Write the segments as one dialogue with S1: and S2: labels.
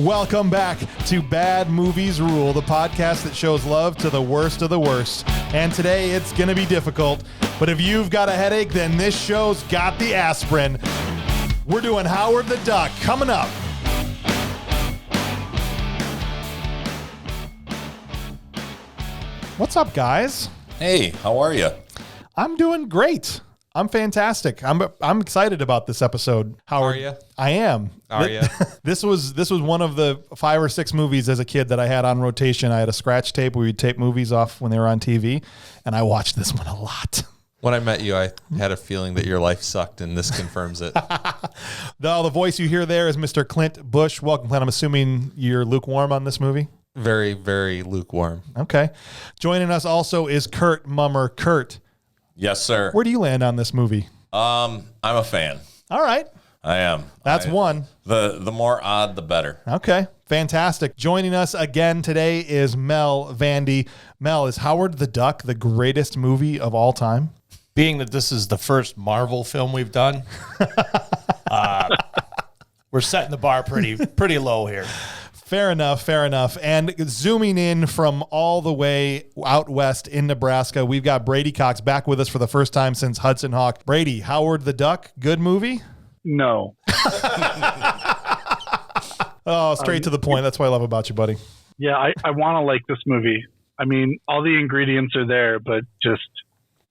S1: Welcome back to Bad Movies Rule, the podcast that shows love to the worst of the worst. And today it's going to be difficult, but if you've got a headache, then this show's got the aspirin. We're doing Howard the Duck coming up. What's up, guys?
S2: Hey, how are you?
S1: I'm doing great. I'm fantastic. I'm excited about this episode. Howard,
S3: Are you?
S1: I am.
S3: Are you?
S1: This was one of the 5 or 6 movies as a kid that I had on rotation. I had a scratch tape where we'd tape movies off when they were on TV, and I watched this one a lot.
S3: When I met you, I had a feeling that your life sucked, and this confirms it.
S1: The voice you hear there is Mr. Clint Bush. Welcome, Clint. I'm assuming you're lukewarm on this movie?
S3: Very, very lukewarm.
S1: Okay. Joining us also is Kurt Mummer. Kurt,
S2: Yes, sir.
S1: where do you land on this movie?
S2: I'm a fan.
S1: All right.
S2: I am.
S1: That's one.
S2: The more odd, the better.
S1: Okay, fantastic. Joining us again today is Mel Vandy. Mel, is Howard the Duck the greatest movie of all time?
S4: Being that this is the first Marvel film we've done, we're setting the bar pretty low here.
S1: Fair enough, fair enough. And zooming in from all the way out west in Nebraska, we've got Brady Cox back with us for the first time since Hudson Hawk. Brady, Howard the Duck, good movie?
S5: No.
S1: Oh, straight to the point. That's what I love about you, buddy.
S5: Yeah, I want to like this movie. I mean, all the ingredients are there, but just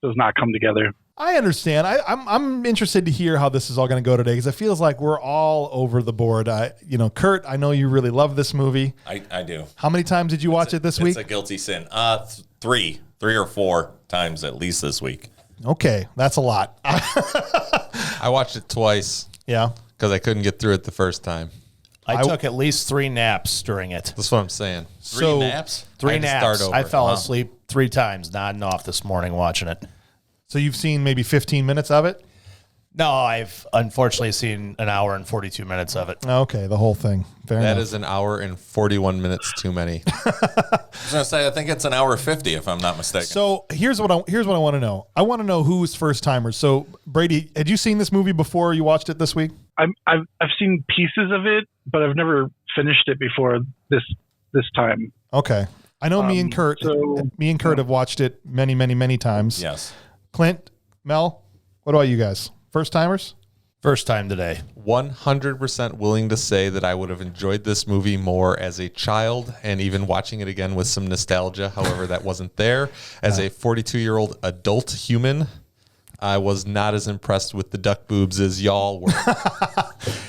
S5: does not come together.
S1: I understand. I'm interested to hear how this is all going to go today because it feels like we're all over the board. Kurt, I know you really love this movie.
S2: I do.
S1: How many times did you watch it this week?
S2: It's a guilty sin. Three or 4 times at least this week.
S1: Okay, that's a lot.
S3: I watched it twice
S1: Yeah.
S3: because I couldn't get through it the first time.
S4: I took at least 3 naps during it.
S3: That's what I'm saying.
S2: Three naps?
S4: 3
S3: I had to
S4: naps.
S3: start over.
S4: I fell asleep 3 times, nodding off this morning watching it.
S1: So you've seen maybe 15 minutes of it?
S4: No, I've unfortunately seen an hour and 42 minutes of it.
S1: Okay, the whole thing. Fair
S3: That
S1: enough.
S3: is an hour and 41 minutes too many.
S2: I was going to say, I think it's an hour 50 if I'm not mistaken.
S1: So here's what I want to know. I want to know who's first timers. So Brady, had you seen this movie before you watched it this week?
S5: I've seen pieces of it, but I've never finished it before this time.
S1: Okay. I know me and Kurt have watched it many, many, many times.
S2: Yes.
S1: Clint, Mel, what about you guys? First timers?
S4: First time today.
S3: 100% willing to say that I would have enjoyed this movie more as a child and even watching it again with some nostalgia. However, that wasn't there. As a 42-year-old adult human, I was not as impressed with the duck boobs as y'all were.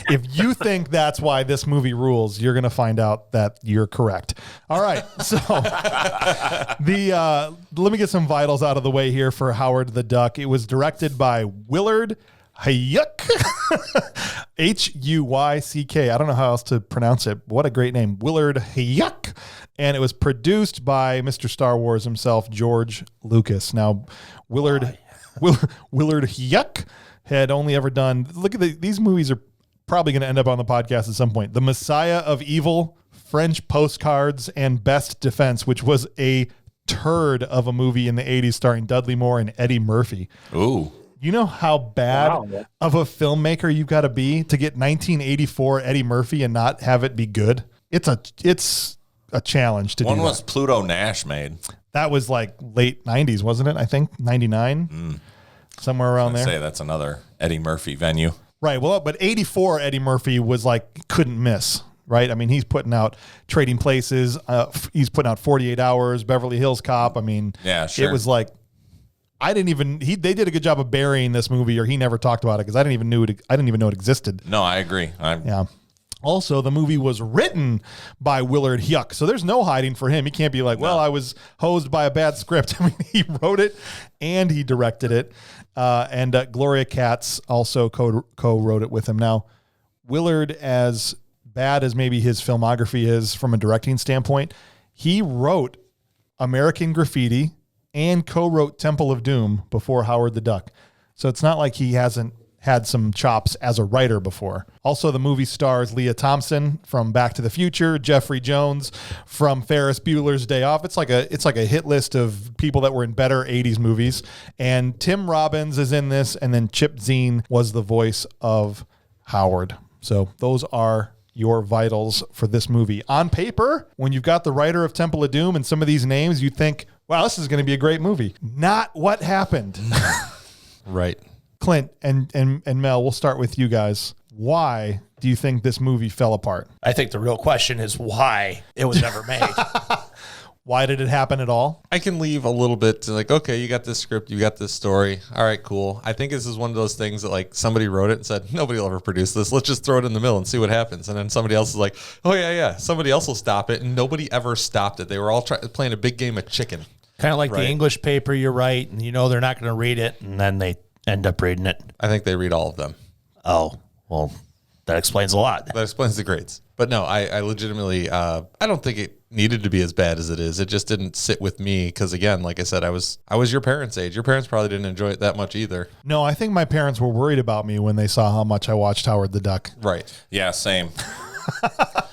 S1: If you think that's why this movie rules, you're going to find out that you're correct. All right. So let me get some vitals out of the way here for Howard the Duck. It was directed by Willard Huyck. Huyck. I don't know how else to pronounce it. What a great name. Willard Huyck. And it was produced by Mr. Star Wars himself, George Lucas. Now, Willard Huyck had only ever done, look at these movies are probably going to end up on the podcast at some point. The Messiah of Evil, French Postcards, and Best Defense, which was a turd of a movie in the 80s starring Dudley Moore and Eddie Murphy.
S2: Ooh.
S1: You know how bad of a filmmaker you've got to be to get 1984 Eddie Murphy and not have it be good? It's a challenge to do.
S2: One was Pluto Nash made.
S1: That was like late 90s, wasn't it? I think 99, somewhere around there.
S2: Say that's another Eddie Murphy venue.
S1: Right. Well, but 84 Eddie Murphy was like, couldn't miss, right? I mean, he's putting out Trading Places. He's putting out 48 Hours, Beverly Hills Cop. I mean,
S2: Yeah, sure.
S1: It was like, they did a good job of burying this movie, or he never talked about it because I didn't even know it existed.
S2: No, I agree.
S1: Yeah. Also, the movie was written by Willard Huyck, so there's no hiding for him. He can't be like, well, I was hosed by a bad script. I mean, he wrote it and he directed it. And Gloria Katz also co-wrote it with him. Now, Willard, as bad as maybe his filmography is from a directing standpoint, he wrote American Graffiti and co-wrote Temple of Doom before Howard the Duck. So it's not like he hasn't had some chops as a writer before. Also, the movie stars Leah Thompson from Back to the Future, Jeffrey Jones from Ferris Bueller's Day Off. It's like a hit list of people that were in better 80s movies. And Tim Robbins is in this, and then Chip Zien was the voice of Howard. So those are your vitals for this movie. On paper, when you've got the writer of Temple of Doom and some of these names, you think, wow, this is going to be a great movie. Not what happened.
S3: Right.
S1: Clint and Mel, we'll start with you guys. Why do you think this movie fell apart?
S4: I think the real question is why it was never made.
S1: Why did it happen at all?
S3: I can leave a little bit to like, okay, you got this script, you got this story. All right, cool. I think this is one of those things that like somebody wrote it and said, nobody will ever produce this. Let's just throw it in the mill and see what happens. And then somebody else is like, oh yeah. Somebody else will stop it. And nobody ever stopped it. They were all playing a big game of chicken.
S4: Kind of like the English paper you write, and you know they're not going to read it, and then they end up reading it.
S3: I think they read all of them.
S4: Oh, well, that explains a lot.
S3: That explains the grades. But no, I legitimately, I don't think it needed to be as bad as it is. It just didn't sit with me because, again, like I said, I was your parents' age. Your parents probably didn't enjoy it that much either.
S1: No, I think my parents were worried about me when they saw how much I watched Howard the Duck.
S3: Right.
S2: Yeah, same.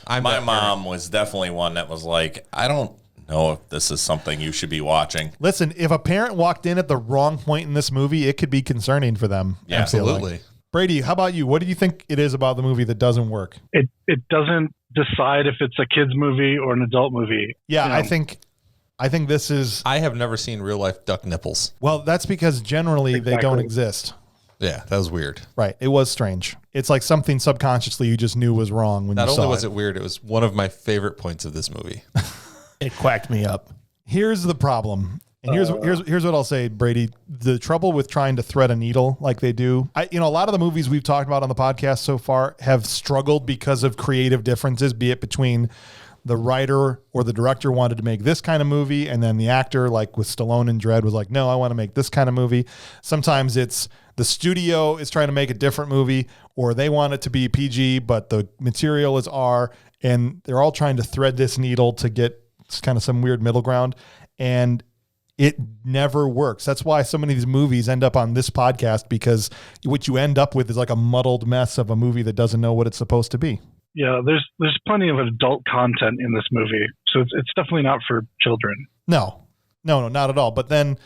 S2: My mom was definitely one that was like, I don't know if this is something you should be watching.
S1: Listen, if a parent walked in at the wrong point in this movie, it could be concerning for them.
S2: Yeah,
S3: absolutely.
S1: Brady, how about you? What do you think it is about the movie that doesn't work?
S5: It doesn't decide if it's a kid's movie or an adult movie.
S1: Yeah,
S5: You know?
S1: I think this is...
S3: I have never seen real life duck nipples.
S1: Well, that's because generally they don't
S5: Exactly.
S1: exist.
S3: Yeah, that was weird.
S1: Right. It was strange. It's like something subconsciously you just knew was wrong when
S3: Not
S1: you saw
S3: only was
S1: it.
S3: it weird, it was one of my favorite points of this movie.
S4: It quacked me up.
S1: Here's the problem. And here's what I'll say, Brady. The trouble with trying to thread a needle like they do, a lot of the movies we've talked about on the podcast so far have struggled because of creative differences, be it between the writer or the director wanted to make this kind of movie, and then the actor, like with Stallone and Dredd, was like, no, I want to make this kind of movie. Sometimes it's the studio is trying to make a different movie, or they want it to be PG, but the material is R, and they're all trying to thread this needle to get kind of some weird middle ground. And it never works. That's why so many of these movies end up on this podcast, because what you end up with is like a muddled mess of a movie that doesn't know what it's supposed to be.
S5: Yeah, there's plenty of adult content in this movie, so it's definitely not for children.
S1: No, not at all. But then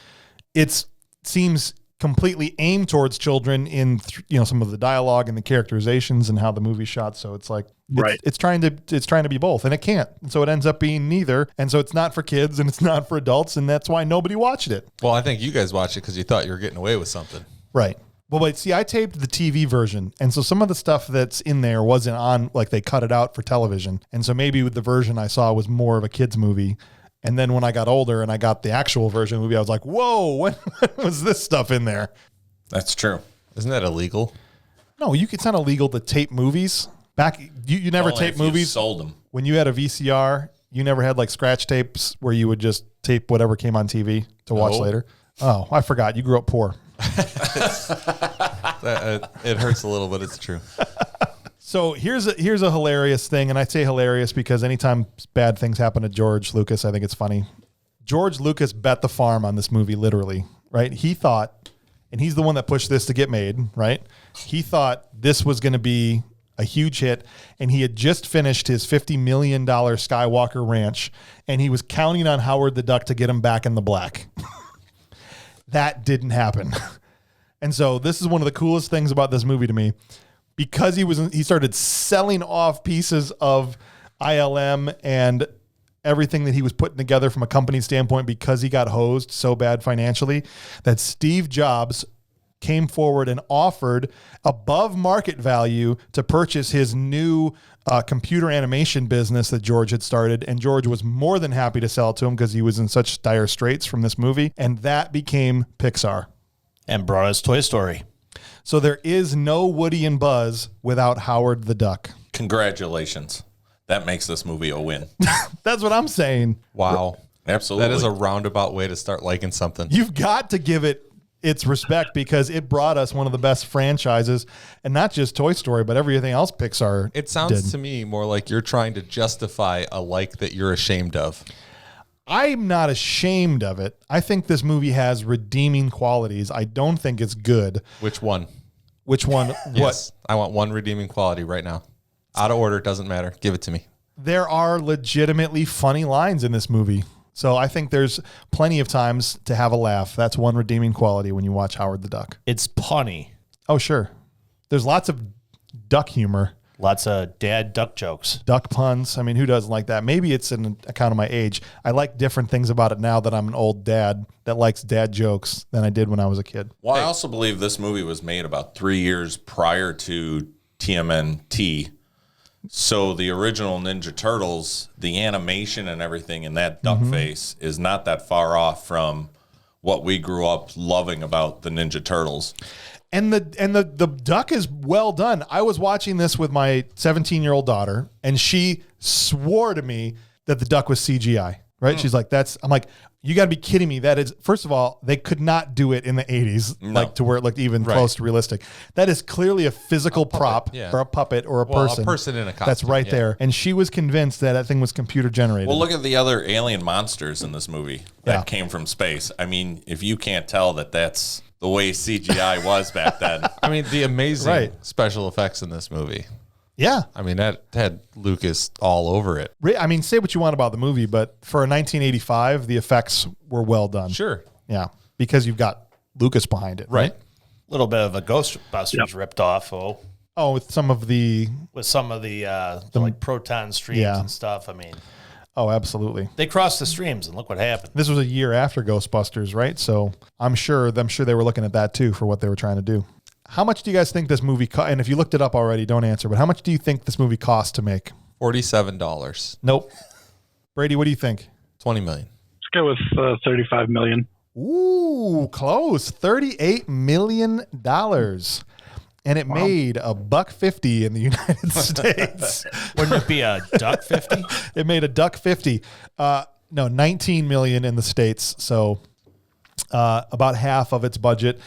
S1: it seems completely aimed towards children in some of the dialogue and the characterizations and how the movie's shot. So it's like it's trying to be both, and it can't. And so it ends up being neither. And so it's not for kids and it's not for adults, and that's why nobody watched it.
S3: Well, I think you guys watched it because you thought you were getting away with something.
S1: Right. Well, wait, see, I taped the TV version, and so some of the stuff that's in there wasn't on, like they cut it out for television. And so maybe with the version I saw was more of a kid's movie. And then when I got older and I got the actual version of the movie, I was like, whoa, when was this stuff in there?
S2: That's true.
S3: Isn't that illegal?
S1: No, it's not illegal to tape movies. Back, you never
S2: Only
S1: tape
S2: if you
S1: movies.
S2: sold them.
S1: When you had a VCR, you never had like scratch tapes where you would just tape whatever came on TV to watch
S3: No.
S1: later. Oh, I forgot. You grew up poor.
S3: It hurts a little, but it's true.
S1: So here's a hilarious thing, and I say hilarious because anytime bad things happen to George Lucas, I think it's funny. George Lucas bet the farm on this movie, literally, right? He thought, and he's the one that pushed this to get made, right? He thought this was going to be a huge hit, and he had just finished his $50 million Skywalker Ranch, and he was counting on Howard the Duck to get him back in the black. That didn't happen. And so this is one of the coolest things about this movie to me, because he started selling off pieces of ILM and everything that he was putting together from a company standpoint, because he got hosed so bad financially that Steve Jobs came forward and offered above market value to purchase his new computer animation business that George had started. And George was more than happy to sell it to him because he was in such dire straits from this movie. And that became Pixar.
S4: And brought us Toy Story.
S1: So there is no Woody and Buzz without Howard the Duck.
S2: Congratulations. That makes this movie a win.
S1: That's what I'm saying.
S3: Wow.
S2: Absolutely.
S3: That is a roundabout way to start liking something.
S1: You've got to give it its respect, because it brought us one of the best franchises, and not just Toy Story, but everything else Pixar
S3: It sounds
S1: did.
S3: to me more like you're trying to justify a like that you're ashamed of.
S1: I'm not ashamed of it. I think this movie has redeeming qualities. I don't think it's good.
S3: Which one?
S1: Which one?
S3: Yes. I want one redeeming quality right now. Out of order, doesn't matter. Give it to me.
S1: There are legitimately funny lines in this movie. So I think there's plenty of times to have a laugh. That's one redeeming quality when you watch Howard the Duck.
S4: It's punny.
S1: Oh, sure. There's lots of duck humor.
S4: Lots of dad duck jokes.
S1: Duck puns. I mean, who doesn't like that? Maybe it's an account of my age. I like different things about it now that I'm an old dad that likes dad jokes than I did when I was a kid.
S2: Well, I also believe this movie was made about 3 years prior to TMNT. So the original Ninja Turtles, the animation and everything in that duck face is not that far off from what we grew up loving about the Ninja Turtles.
S1: And the duck is well done. I was watching this with my 17-year-old daughter, and she swore to me that the duck was CGI. Right? She's like, I'm like, you got to be kidding me. That is, first of all, they could not do it in the 80s, like to where it looked even close to realistic. That is clearly a physical prop or a puppet or a person.
S3: A person in a costume.
S1: That's right there. And she was convinced that thing was computer generated.
S2: Well, look at the other alien monsters in this movie that came from space. I mean, if you can't tell that that's the way CGI was back then.
S3: I mean, the amazing special effects in this movie.
S1: Yeah.
S3: I mean, that had Lucas all over it.
S1: I mean, say what you want about the movie, but for a 1985, the effects were well done.
S3: Sure.
S1: Yeah. Because you've got Lucas behind it. Right.
S4: A little bit of a Ghostbusters ripped off.
S1: Oh, with some of the
S4: like proton streams and stuff. I mean,
S1: oh, absolutely.
S4: They crossed the streams and look what happened.
S1: This was a year after Ghostbusters, right? So I'm sure they were looking at that too for what they were trying to do. How much do you guys think this movie cost? And if you looked it up already, don't answer. But how much do you think this movie cost to make?
S3: $47.
S1: Nope. Brady, what do you think?
S3: $20 million.
S5: Let's go with $35 million.
S1: Ooh, close. $38 million. And it made $1.50 in the United States.
S4: Wouldn't it be a duck 50?
S1: It made $1.50. No, $19 million in the States. So about half of its budget.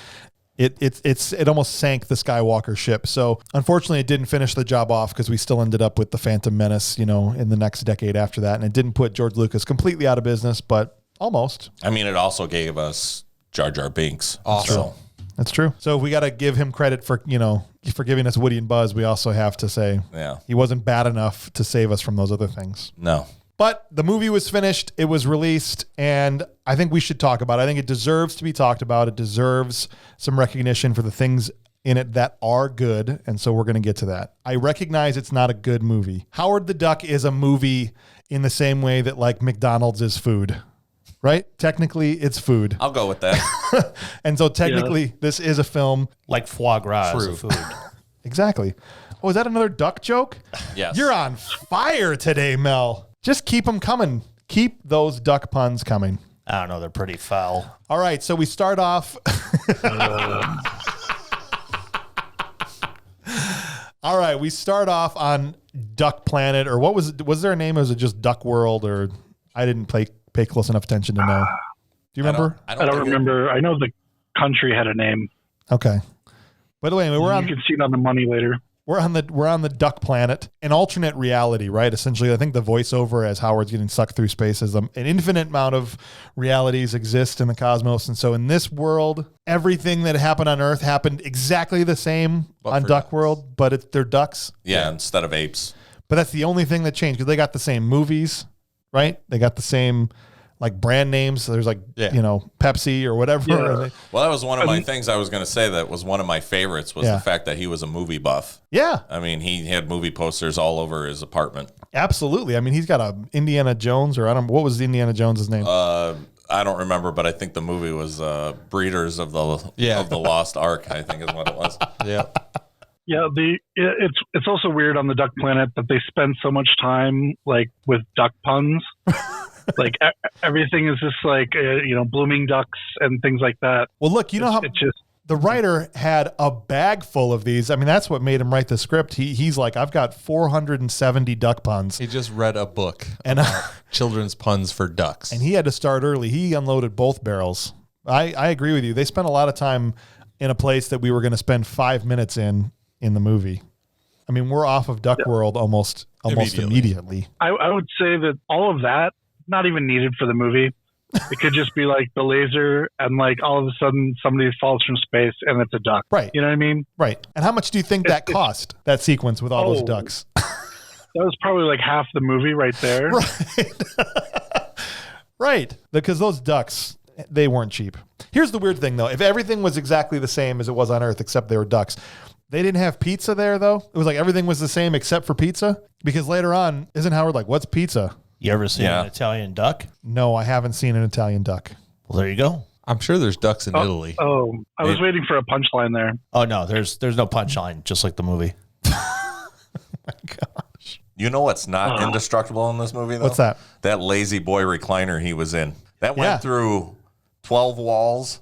S1: It almost sank the Skywalker ship. So unfortunately, it didn't finish the job off because we still ended up with the Phantom Menace, in the next decade after that. And it didn't put George Lucas completely out of business, but almost.
S2: I mean, it also gave us Jar Jar Binks.
S3: Also.
S1: That's true. So we got to give him credit for giving us Woody and Buzz. We also have to say he wasn't bad enough to save us from those other things.
S2: No.
S1: But the movie was finished, it was released, and I think we should talk about it. I think it deserves to be talked about. It deserves some recognition for the things in it that are good, and so we're going to get to that. I recognize it's not a good movie. Howard the Duck is a movie in the same way that, like, McDonald's is food, right? Technically, it's food.
S2: I'll go with that.
S1: And so technically, this is a film.
S4: Like foie gras is a food.
S1: Exactly. Oh, is that another duck joke?
S2: Yes.
S1: You're on fire today, Mel. Just keep them coming. Keep those duck puns coming.
S4: I don't know. They're pretty foul.
S1: All right. So we start off. All right. We start off on Duck Planet, or what was there a name? Or was it just Duck World? Or I didn't pay close enough attention to know. Do you remember?
S5: I don't remember. I know the country had a name.
S1: Okay. By the way,
S5: You can see it on the money later.
S1: We're on the Duck Planet, an alternate reality, right? Essentially, I think the voiceover as Howard's getting sucked through space is an infinite amount of realities exist in the cosmos. And so in this world, everything that happened on Earth happened exactly the same on Duck
S3: ducks.
S1: World, but they're ducks.
S2: Yeah, instead of apes.
S1: But that's the only thing that changed because they got the same movies, right? They got the same like brand names. So there's Pepsi or whatever.
S5: Yeah.
S2: Well, that was one of my things I was going to say that was one of my favorites was the fact that he was a movie buff.
S1: Yeah.
S2: I mean, he had movie posters all over his apartment.
S1: Absolutely. I mean, he's got a Indiana Jones what was Indiana Jones's name?
S2: I don't remember, but I think the movie was Breeders of the Lost Ark, I think is what it was.
S3: Yeah.
S5: Yeah, it's also weird on the Duck Planet that they spend so much time like with duck puns. Like everything is just like blooming ducks and things like that.
S1: Well, look, the writer had a bag full of these. I mean, that's what made him write the script. He's like, I've got 470 duck puns.
S3: He just read a book
S1: and
S3: about children's puns for ducks.
S1: And he had to start early. He unloaded both barrels. I agree with you. They spent a lot of time in a place that we were going to spend 5 minutes in the movie. I mean, we're off of Duck World almost immediately.
S5: I would say that all of that, not even needed for the movie. It could just be like the laser and like all of a sudden somebody falls from space and it's a duck.
S1: Right.
S5: You know what I mean?
S1: Right. And how much do you think that cost, that sequence with all those ducks?
S5: That was probably like half the movie right there.
S1: Right. Right. Because those ducks, they weren't cheap. Here's the weird thing, though. If everything was exactly the same as it was on Earth, except they were ducks, They didn't have pizza there, though? It was like everything was the same except for pizza? Because later on, isn't Howard like, what's pizza?
S4: You ever seen an Italian duck?
S1: No, I haven't seen an Italian duck.
S4: Well, there you go.
S3: I'm sure there's ducks in Italy.
S5: Oh, I was waiting for a punchline there.
S4: Oh, no, there's no punchline, just like the movie.
S1: My gosh.
S2: You know what's not indestructible in this movie, though?
S1: What's that?
S2: That lazy boy recliner he was in. That went through 12 walls,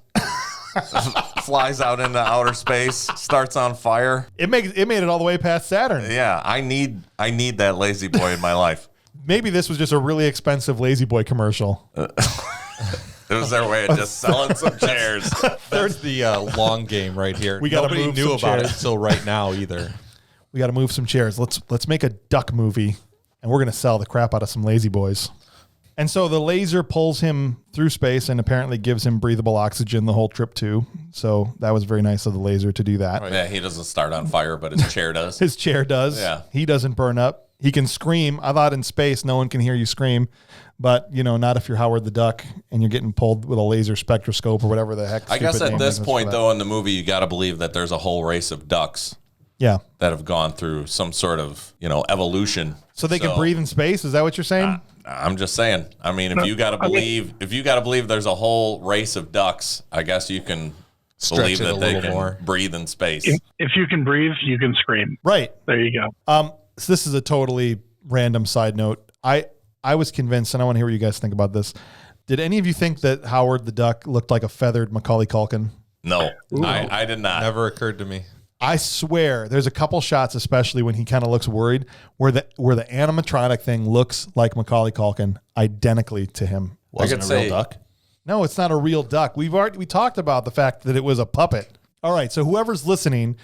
S2: flies out into outer space, starts on fire.
S1: It made it all the way past Saturn.
S2: Yeah, I need that lazy boy in my life.
S1: Maybe this was just a really expensive Lazy Boy commercial.
S2: It was their way of just selling some chairs.
S3: That's the long game right here. Nobody
S1: move
S3: knew
S1: some
S3: about
S1: chairs.
S3: it until right now either.
S1: We got to move some chairs. Let's make a duck movie, and we're going to sell the crap out of some Lazy Boys. And so the laser pulls him through space and apparently gives him breathable oxygen the whole trip too. So that was very nice of the laser to do that.
S2: Yeah, he doesn't start on fire, but his chair does.
S1: His chair does.
S2: Yeah.
S1: He doesn't burn up. He can scream. I thought in space no one can hear you scream, but not if you're Howard the Duck and you're getting pulled with a laser spectroscope or whatever the heck.
S2: I guess
S1: stupid
S2: at
S1: name
S2: this
S1: is
S2: point,
S1: for that.
S2: though, in the movie, you got to believe that there's a whole race of ducks
S1: Yeah.
S2: that have gone through some sort of, evolution.
S1: So they can breathe in space. Is that what you're saying?
S2: I'm just saying. I mean, if you got to believe there's a whole race of ducks, I guess you can
S3: Stretch
S2: believe
S3: it a
S2: that they
S3: little
S2: can
S3: more.
S2: breathe in space.
S5: If you can breathe, you can scream.
S1: Right.
S5: There you go.
S1: So this is a totally random side note. I was convinced, and I want to hear what you guys think about this. Did any of you think that Howard the Duck looked like a feathered Macaulay Culkin?
S2: No, I did not.
S3: Never occurred to me.
S1: I swear, there's a couple shots, especially when he kind of looks worried, where the animatronic thing looks like Macaulay Culkin, identically to him.
S4: Wasn't
S2: could
S4: a real
S2: say-
S4: duck?
S1: No, it's not a real duck. We talked about the fact that it was a puppet. All right, so whoever's listening,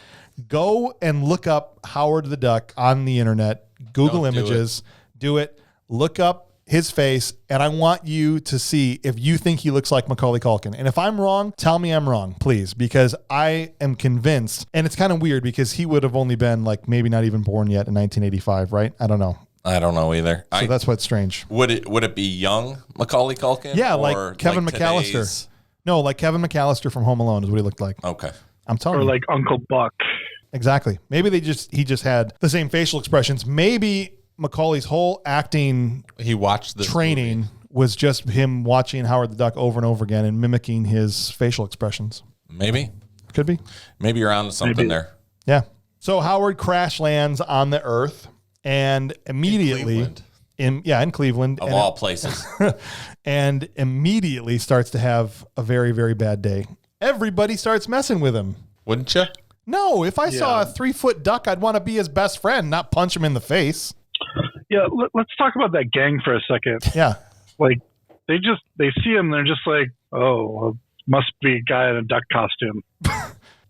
S1: go and look up Howard the Duck on the internet. Google
S3: Don't do
S1: images. Do it. Look up his face, and I want you to see if you think he looks like Macaulay Culkin. And if I'm wrong, tell me I'm wrong, please, because I am convinced. And it's kind of weird because he would have only been like maybe not even born yet in 1985, right? I don't know.
S2: I don't know either.
S1: So that's what's strange.
S2: Would it be young Macaulay Culkin?
S1: Yeah,
S2: or
S1: like Kevin McAllister.
S2: today's-
S1: No, like Kevin McAllister from Home Alone is what he looked like.
S2: Okay.
S1: I'm telling
S5: Or
S1: you.
S5: like Uncle Buck.
S1: Exactly. Maybe he just had the same facial expressions. Maybe Macaulay's whole acting
S3: He watched this
S1: training
S3: movie.
S1: was just him watching Howard the Duck over and over again and mimicking his facial expressions.
S2: Maybe.
S1: Could be.
S2: Maybe you're onto something
S5: Maybe.
S2: there.
S1: Yeah. So Howard crash lands on the Earth and immediately in Cleveland
S2: Of
S1: and,
S2: all places.
S1: and immediately starts to have a very, very bad day. Everybody starts messing with him.
S3: Wouldn't you?
S1: No, if I saw a 3-foot duck, I'd want to be his best friend, not punch him in the face.
S5: Yeah, let's talk about that gang for a second.
S1: Yeah.
S5: Like, they see him, they're just like, oh, well, must be a guy in a duck costume.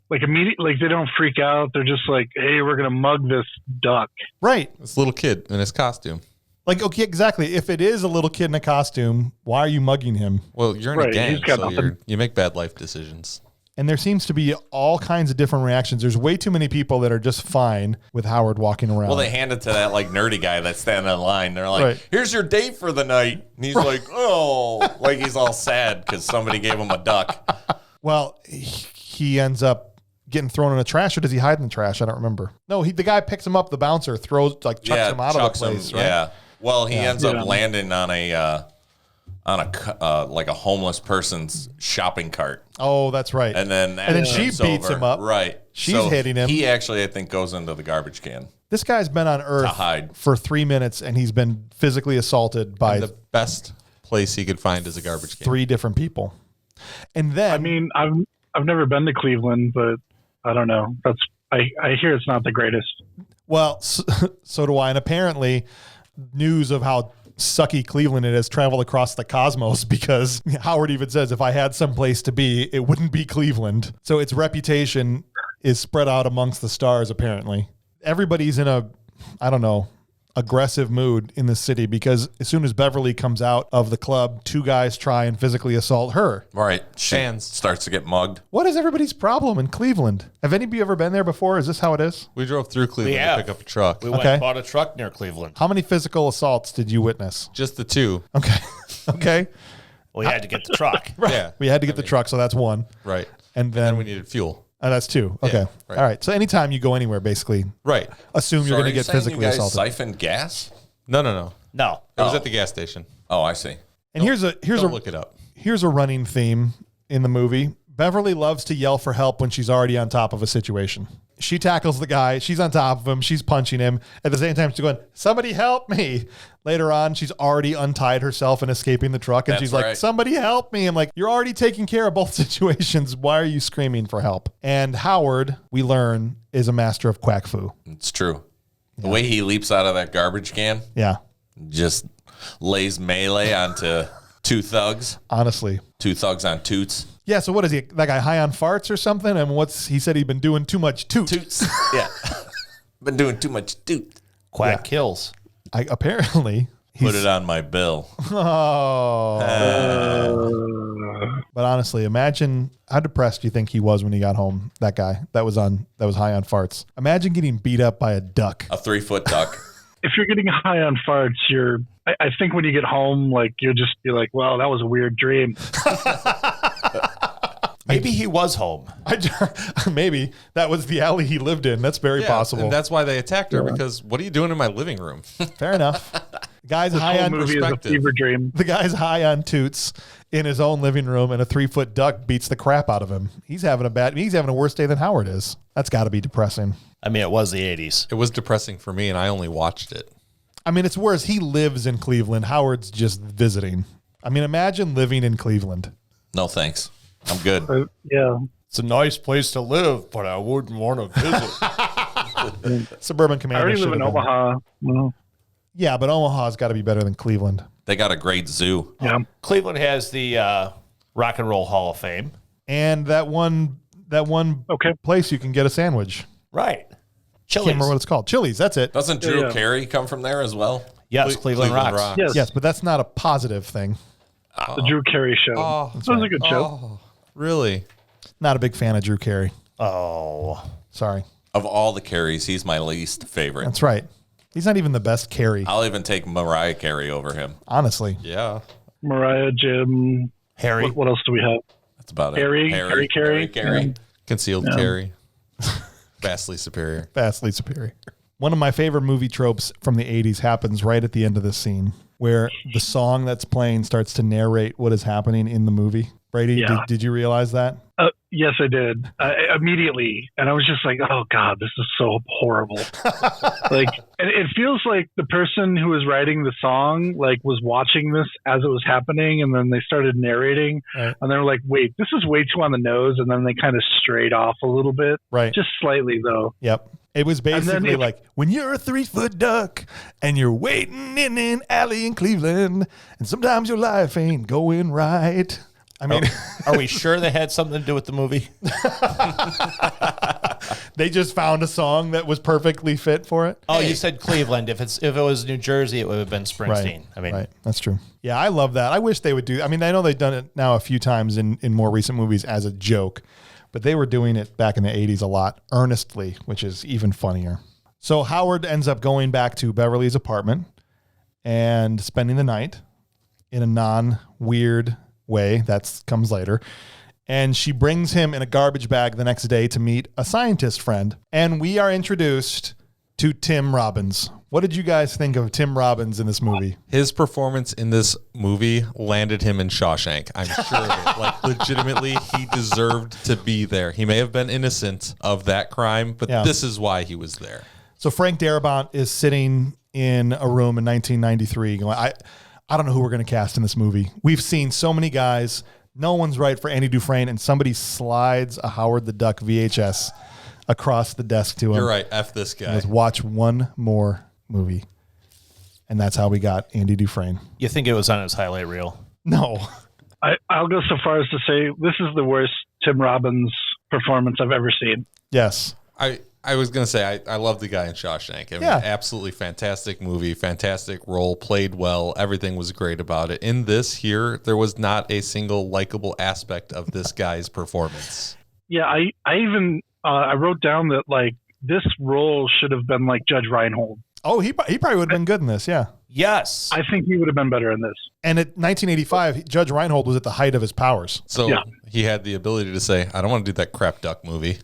S5: Like, immediately, like, they don't freak out. They're just like, hey, we're going to mug this duck.
S1: Right.
S3: This little kid in his costume.
S1: Like, okay, exactly. If it is a little kid in a costume, why are you mugging him?
S3: Well, you're in a
S5: Right,
S3: gang,
S5: he's got
S3: so
S5: nothing.
S3: you make bad life decisions.
S1: And there seems to be all kinds of different reactions. There's way too many people that are just fine with Howard walking around.
S2: Well, they hand it to that like nerdy guy that's standing in line. They're like,
S1: Right.
S2: "Here's your date for the night." And he's like, "Oh," like he's all sad because somebody gave him a duck.
S1: Well, he ends up getting thrown in the trash, or does he hide in the trash? I don't remember. No, the guy picks him up. The bouncer chucks him out of the
S2: chucks
S1: place.
S2: him,
S1: Right?
S2: Yeah. Well, he ends
S5: Yeah.
S2: up landing on a like a homeless person's shopping cart,
S1: Oh, that's right.
S2: and then
S1: she beats him up.
S2: Right.
S1: She's hitting him.
S2: He actually, I think, goes into the garbage can.
S1: This guy's been on Earth
S2: hide.
S1: for 3 minutes, and he's been physically assaulted by
S3: The best place he could find is a garbage can.
S1: 3 different people. And then,
S5: I mean, I've never been to Cleveland, but I don't know. I hear it's not the greatest.
S1: well, so do I. And apparently, news of how sucky Cleveland it has traveled across the cosmos, because Howard even says, if I had some place to be, it wouldn't be Cleveland. So its reputation is spread out amongst the stars, apparently. Everybody's in a, I don't know, aggressive mood in the city, because as soon as Beverly comes out of the club, 2 guys try and physically assault her.
S2: Right. She
S3: Fans.
S2: starts to get mugged.
S1: What is everybody's problem in Cleveland? Have any of you ever been there before? Is this how it is?
S3: We drove through Cleveland
S4: We have.
S3: to pick up a truck.
S4: We went
S1: Okay.
S4: and bought a truck near Cleveland.
S1: How many physical assaults did you witness?
S3: Just the 2.
S1: Okay. Okay.
S4: We had to get the truck.
S1: Right.
S3: Yeah.
S1: We had to get the truck, so that's 1.
S3: Right.
S1: And
S3: Then
S1: then
S3: we needed fuel.
S1: That's 2. Okay.
S3: Yeah, right.
S1: All right. So anytime you go anywhere, basically,
S3: Right.
S1: assume
S2: So
S1: you're
S2: are
S1: going to
S2: you
S1: get
S2: saying
S1: physically
S2: you guys
S1: assaulted.
S2: siphoned gas?
S3: No.
S4: No.
S3: It was at the gas station.
S2: Oh, I see.
S1: And here's
S3: Don't look it up.
S1: Here's a running theme in the movie. Beverly loves to yell for help when she's already on top of a situation. She tackles the guy. She's on top of him. She's punching him. At the same time, she's going, somebody help me. Later on, she's already untied herself and escaping the truck. And
S2: That's
S1: she's like,
S2: right.
S1: somebody help me. I'm like, you're already taking care of both situations. Why are you screaming for help? And Howard, we learn, is a master of quack fu.
S2: It's true. The way he leaps out of that garbage can,
S1: Yeah,
S2: just lays melee onto 2 thugs.
S1: honestly.
S2: 2 thugs on toots.
S1: Yeah, so what is he? That guy high on farts or something? And he said he'd been doing too much toot.
S2: Toots. Yeah. Been doing too much toot.
S4: Quack kills.
S1: Apparently.
S2: Put it on my bill.
S1: Oh. But honestly, imagine how depressed you think he was when he got home. That guy that was high on farts. Imagine getting beat up by a duck.
S2: A 3-foot duck.
S5: If you're getting high on farts, I think when you get home, like you're like, well, that was a weird dream.
S4: Maybe he was home.
S1: Maybe that was the alley he lived in. That's very
S3: Yeah,
S1: possible.
S3: and that's why they attacked her, because what are you doing in my living room?
S1: Fair enough. The guy's
S5: This
S1: high
S5: whole
S1: on
S5: movie is a
S3: perspective.
S5: fever dream.
S1: The guy's high on toots in his own living room, and a 3-foot duck beats the crap out of him. He's having a worse day than Howard is. That's got to be depressing.
S4: I mean, it was the 80s.
S3: It was depressing for me, and I only watched it.
S1: I mean, it's worse. He lives in Cleveland. Howard's just visiting. I mean, imagine living in Cleveland.
S2: No thanks. I'm good.
S5: Yeah.
S4: It's a nice place to live, but I wouldn't want to visit.
S1: Suburban
S5: I
S1: Commander.
S5: already live
S1: should
S5: in
S1: have been.
S5: Omaha. Well,
S1: Yeah, but Omaha's got to be better than Cleveland.
S2: They got a great zoo.
S5: yeah.
S4: Cleveland has the Rock and Roll Hall of Fame.
S1: And that one
S5: Okay.
S1: place you can get a sandwich.
S4: Right.
S1: Can't
S4: Chili's.
S1: remember what it's called. Chili's, that's it.
S2: Doesn't Drew
S5: Yeah.
S2: Carey come from there as well?
S4: Yes, Cleveland Rocks.
S5: Yes.
S1: Yes, but that's not a positive thing.
S5: The Drew Carey Show.
S3: Oh,
S5: That was a good show.
S3: Oh, really?
S1: Not a big fan of Drew Carey.
S4: Oh.
S1: Sorry.
S2: Of all the Careys, he's my least favorite.
S1: That's right. He's not even the best Carey,
S2: I'll even take Mariah Carey over him.
S1: honestly.
S3: Yeah.
S5: Mariah, Jim.
S4: Harry.
S5: What else do we have?
S2: That's about
S5: Harry
S2: it.
S5: Carey.
S2: Carey.
S3: Concealed carry. Vastly superior.
S1: Vastly superior. One of my favorite movie tropes from the 80s happens right at the end of this scene where the song that's playing starts to narrate what is happening in the movie. Brady,
S5: Yeah.
S1: did you realize that?
S5: Yes, I did. Immediately. And I was just like, oh, God, this is so horrible. Like, and it feels like the person who was writing the song, like, was watching this as it was happening. And then they started narrating.
S1: Right.
S5: And they were like, wait, this is way too on the nose. And then they kind of strayed off a little bit.
S1: Right.
S5: Just slightly, though.
S1: Yep. It was basically
S5: if-
S1: like when you're a 3-foot duck and you're waiting in an alley in Cleveland, and sometimes your life ain't going right. I mean,
S4: Are we sure they had something to do with the movie?
S1: they just found a song that was perfectly fit for it.
S4: Oh, you said Cleveland. If it was New Jersey, it would have been Springsteen. I mean,
S1: right. That's true. Yeah, I love that. I wish they would do. I mean, I know they've done it now a few times in more recent movies as a joke, but they were doing it back in the 80s a lot earnestly, which is even funnier. So Howard ends up going back to Beverly's apartment and spending the night in a non-weird way. That comes later. And she brings him in a garbage bag the next day to meet a scientist friend. And we are introduced to Tim Robbins. What did you guys think of Tim Robbins in this movie?
S3: His performance in this movie landed him in Shawshank. I'm sure of it. Like, legitimately, he deserved to be there. He may have been innocent of that crime, but
S1: Yeah.
S3: this is why he was there.
S1: So Frank Darabont is sitting in a room in 1993 going, I don't know who we're going to cast in this movie. We've seen so many guys. No one's right for Andy Dufresne, and somebody slides a Howard the Duck VHS across the desk to him.
S3: You're right. F this guy.
S1: Let's watch one more movie. And that's how we got Andy Dufresne.
S4: you think it was on his highlight reel?
S1: No.
S5: I'll go so far as to say this is the worst Tim Robbins performance I've ever seen.
S1: Yes.
S3: I was going to say, I love the guy in Shawshank. I mean,
S1: Yeah.
S3: absolutely fantastic movie, fantastic role, played well. Everything was great about it. In this here, there was not a single likable aspect of this guy's performance.
S5: Yeah, I even I wrote down that like this role should have been like Judge Reinhold.
S1: Oh, he probably would have been good in this, yeah.
S4: Yes.
S5: I think he would have been better in this.
S1: And at 1985, Judge Reinhold was at the height of his powers.
S3: So
S5: Yeah.
S3: he had the ability to say, I don't want to do that crap duck movie.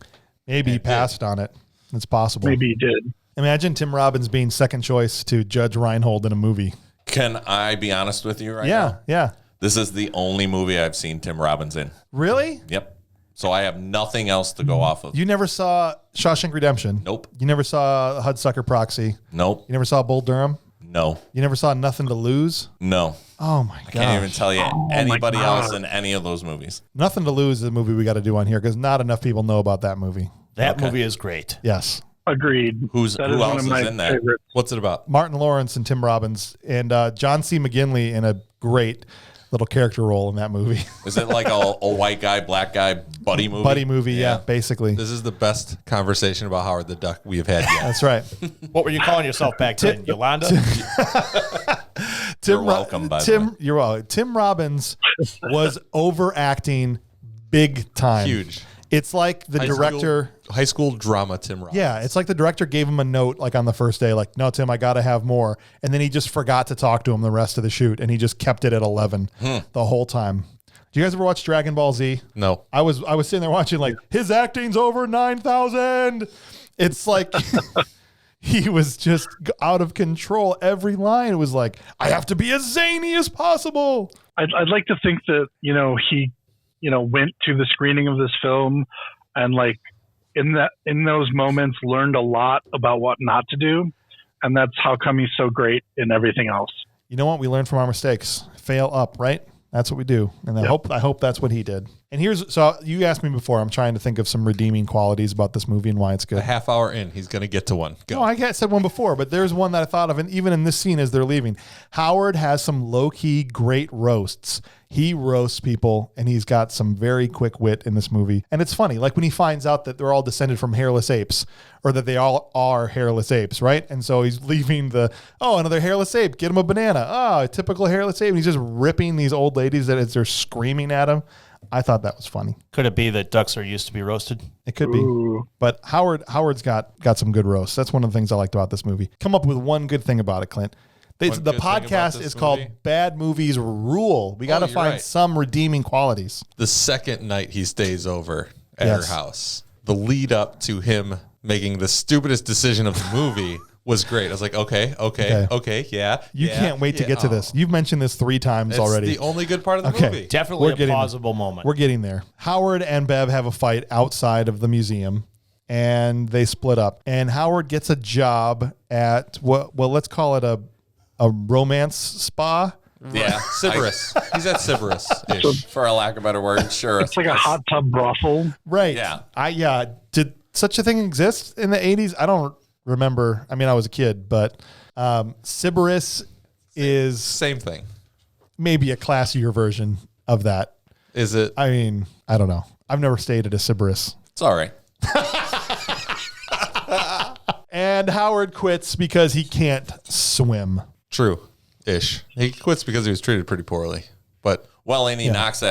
S1: Maybe he passed on it. It's possible.
S5: Maybe he did.
S1: Imagine Tim Robbins being second choice to Judge Reinhold in a movie.
S2: Can I be honest with you right now?
S1: Yeah.
S2: This is the only movie I've seen Tim Robbins in.
S1: Really?
S2: Yep. So I have nothing else to go off of.
S1: You never saw Shawshank Redemption?
S2: Nope.
S1: You never saw Hudsucker Proxy?
S2: Nope.
S1: You never saw Bull Durham?
S2: No.
S1: You never saw Nothing to Lose?
S2: No.
S1: Oh my god!
S2: Can't even tell you anybody
S5: my
S2: else
S5: God.
S2: in any of those movies.
S1: Nothing to Lose is a movie we got to do on here because not enough people know about that movie.
S4: That movie is great.
S1: Yes,
S5: Agreed.
S2: Who
S5: That
S2: else
S5: one of
S2: is
S5: my
S2: in that?
S5: favorites.
S3: What's it about?
S1: Martin Lawrence and Tim Robbins and John C. McGinley in a great little character role in that movie.
S2: Is it like a white guy, black guy buddy movie?
S1: Buddy movie, yeah, basically.
S3: This is the best conversation about Howard the Duck we have had yet.
S1: That's right.
S4: What were you calling yourself back then? Yolanda?
S2: You're welcome, by the way.
S1: You're welcome. Tim Robbins was overacting big time.
S3: Huge.
S1: It's like the director.
S3: High school drama Tim Robbins.
S1: Yeah, it's like the director gave him a note like on the first day, like, no, Tim, I got to have more. And then he just forgot to talk to him the rest of the shoot. And he just kept it at 11 the whole time. Do you guys ever watch Dragon Ball Z?
S3: No.
S1: I was sitting there watching like his acting's over 9,000. It's like he was just out of control. Every line was like, I have to be as zany as possible.
S5: I'd like to think that, he, went to the screening of this film and like in those moments learned a lot about what not to do. And that's how come he's so great in everything else.
S1: You know what? We learn from our mistakes. Fail up, right? That's what we do. And I hope that's what he did. And so you asked me before, I'm trying to think of some redeeming qualities about this movie and why it's good.
S3: A half hour in, he's going to get to one. Go.
S1: No, I said one before, but there's one that I thought of, and even in this scene as they're leaving, Howard has some low-key great roasts. He roasts people, and he's got some very quick wit in this movie. And it's funny, like when he finds out that they're all descended from hairless apes, or that they all are hairless apes, right? And so he's leaving another hairless ape, get him a banana. Oh, a typical hairless ape. And he's just ripping these old ladies as they're screaming at him. I thought that was funny.
S4: Could it be that ducks are used to be roasted?
S1: It could be. But Howard's got some good roasts. That's one of the things I liked about this movie. Come up with one good thing about it, Clint. The
S3: good thing about
S1: podcast
S3: this
S1: is called
S3: movie?
S1: Bad Movies Rule. We got to
S3: you're
S1: find
S3: right.
S1: some redeeming qualities.
S3: The second night he stays over at
S1: Yes.
S3: her house, the lead up to him making the stupidest decision of the movie was great. I was like, okay, yeah.
S1: You can't wait to get to this. You've mentioned this 3 times
S3: It's
S1: already.
S3: the only good part of the
S1: Okay.
S3: movie.
S4: Definitely
S1: We're
S4: a
S1: getting-
S4: plausible moment.
S1: We're getting there. Howard and Bev have a fight outside of the museum, and they split up. And Howard gets a job at let's call it a romance spa.
S2: Yeah.
S3: Sybaris. He's at Sybaris-ish.
S2: For a lack of a better word, sure.
S5: It's like a hot tub brothel.
S1: Right.
S2: Yeah.
S1: Did such a thing exist in the 80s? I don't remember. I mean, I was a kid, but Sybaris is
S3: Same thing.
S1: maybe a classier version of that.
S3: Is it?
S1: I mean, I don't know. I've never stayed at a Sybaris.
S2: It's all right.
S1: And Howard quits because he can't swim.
S3: True-ish. He quits because he was treated pretty poorly. But
S2: Well, and he knocks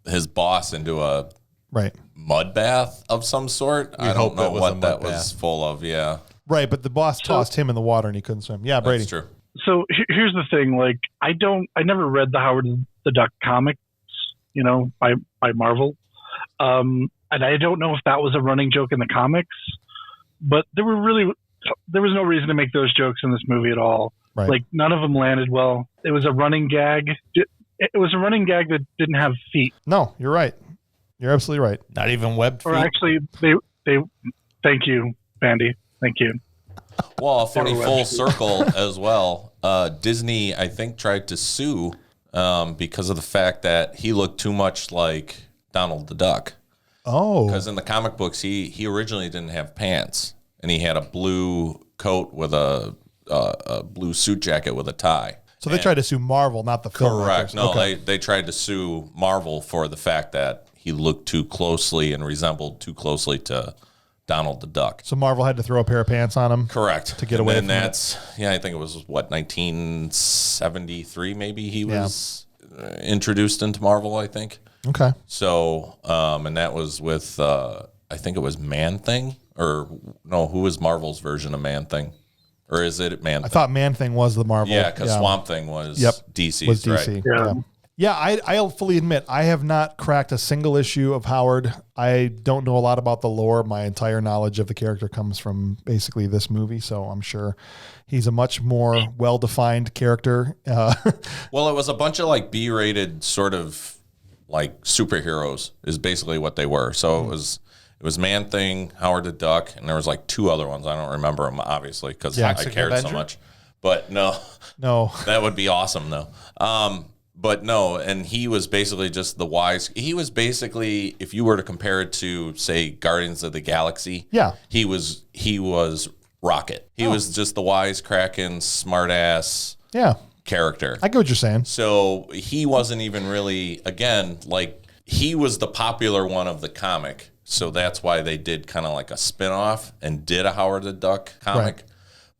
S2: his boss into a
S1: Right.
S2: mud bath of some sort. I
S3: hope
S2: don't know
S3: it was a
S2: what
S3: mud
S2: that
S3: bath.
S2: was full of. Yeah,
S1: Right, but the boss tossed him in the water and he couldn't swim. Yeah, Brady.
S2: that's true.
S5: So here's the thing. Like, I never read the Howard the Duck comics, by Marvel. And I don't know if that was a running joke in the comics, but there was no reason to make those jokes in this movie at all.
S1: Right.
S5: Like, none of them landed well. It was a running gag. It was a running gag that didn't have feet.
S1: No, you're right. You're absolutely right.
S4: Not even webbed
S5: Or
S4: feet.
S5: actually, they thank you, Bandy. Thank you.
S2: Well, a funny
S5: were
S2: full
S5: actually-
S2: circle as well. Disney, I think, tried to sue because of the fact that he looked too much like Donald the Duck.
S1: Oh.
S2: Because in the comic books, he originally didn't have pants, and he had a blue coat with a blue suit jacket with a tie.
S1: So they tried to sue Marvel, not the film.
S2: Correct. No,
S1: Okay.
S2: they tried to sue Marvel for the fact that he looked too closely and resembled too closely to Donald the Duck.
S1: So Marvel had to throw a pair of pants on him.
S2: Correct.
S1: To get away
S2: and
S1: from it.
S2: that's, I think it was, 1973 maybe he was introduced into Marvel, I think.
S1: Okay.
S2: So, and that was with, I think it was Man-Thing, or no, who was Marvel's version of Man-Thing? Or is it Man-Thing?
S1: I thought Man-Thing was the Marvel.
S2: Yeah, because Swamp Thing was DC's,
S1: was DC.
S2: right?
S1: Yeah, I'll fully admit, I have not cracked a single issue of Howard. I don't know a lot about the lore. My entire knowledge of the character comes from basically this movie, so I'm sure he's a much more well-defined character.
S2: Well, it was a bunch of like B-rated sort of like superheroes is basically what they were. So it was Man-Thing, Howard the Duck, and there was like 2 other ones. I don't remember them, obviously, because I cared so much. But no, that would be awesome, though. But no, and he was basically just the wise. He was basically, if you were to compare it to, say, Guardians of the Galaxy, he was Rocket. He was just the wisecracking, smart-ass character.
S1: I get what you're saying.
S2: So he wasn't even really, again, like, he was the popular one of the comic. So that's why they did kind of like a spinoff and did a Howard the Duck comic. Right.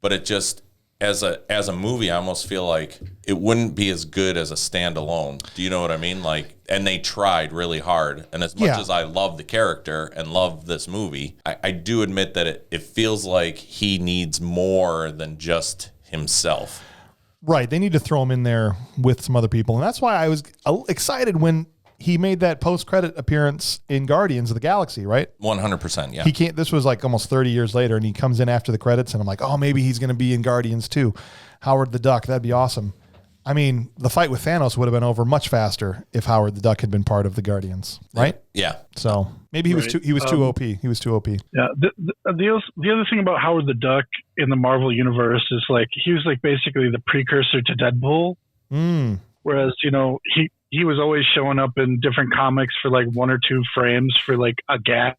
S2: But it just, as a movie, I almost feel like it wouldn't be as good as a standalone. Do you know what I mean? Like, and they tried really hard. And as much as I love the character and love this movie, I do admit that it feels like he needs more than just himself.
S1: Right. They need to throw him in there with some other people. And that's why I was excited when he made that post-credit appearance in Guardians of the Galaxy, right?
S2: 100%, yeah.
S1: He can't. This was like almost 30 years later, and he comes in after the credits, and I'm like, oh, maybe he's going to be in Guardians too. Howard the Duck, that'd be awesome. I mean, the fight with Thanos would have been over much faster if Howard the Duck had been part of the Guardians, right?
S2: Yeah.
S1: So maybe he was too OP. He was too OP.
S5: Yeah. The other thing about Howard the Duck in the Marvel universe is like he was like basically the precursor to Deadpool. Whereas he was always showing up in different comics for like 1 or 2 frames for like a gag.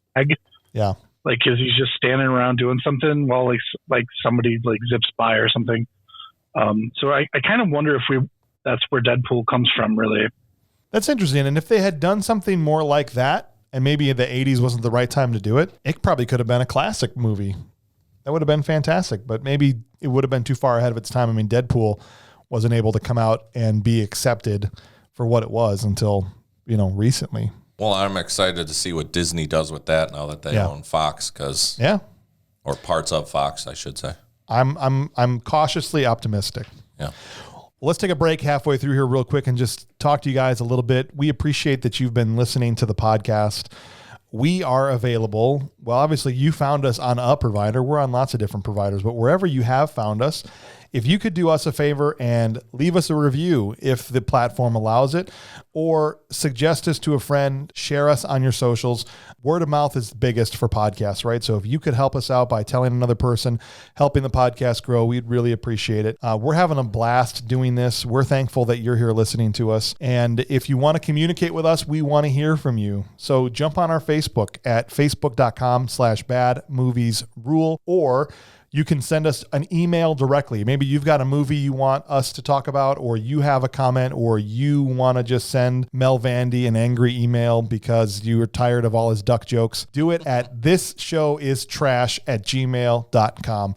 S1: Yeah.
S5: Like, cause he's just standing around doing something while like somebody like zips by or something. So I kind of wonder if that's where Deadpool comes from, really.
S1: That's interesting. And if they had done something more like that, and maybe in the 80s wasn't the right time to do it, it probably could have been a classic movie. That would have been fantastic, but maybe it would have been too far ahead of its time. I mean, Deadpool wasn't able to come out and be accepted for what it was until, recently.
S2: Well, I'm excited to see what Disney does with that now that they own Fox, or parts of Fox, I should say.
S1: I'm cautiously optimistic.
S2: Yeah.
S1: Well, let's take a break halfway through here real quick and just talk to you guys a little bit. We appreciate that you've been listening to the podcast. We are available. Well, obviously you found us on a provider. We're on lots of different providers, but wherever you have found us, if you could do us a favor and leave us a review if the platform allows it, or suggest us to a friend, share us on your socials. Word of mouth is biggest for podcasts, right? So if you could help us out by telling another person, helping the podcast grow, we'd really appreciate it. We're having a blast doing this. We're thankful that you're here listening to us. And if you want to communicate with us, we want to hear from you. So jump on our Facebook at facebook.com/badmoviesrule, or you can send us an email directly. Maybe you've got a movie you want us to talk about, or you have a comment, or you want to just send Mel Vandy an angry email because you are tired of all his duck jokes. Do it at thisshowIstrash@gmail.com.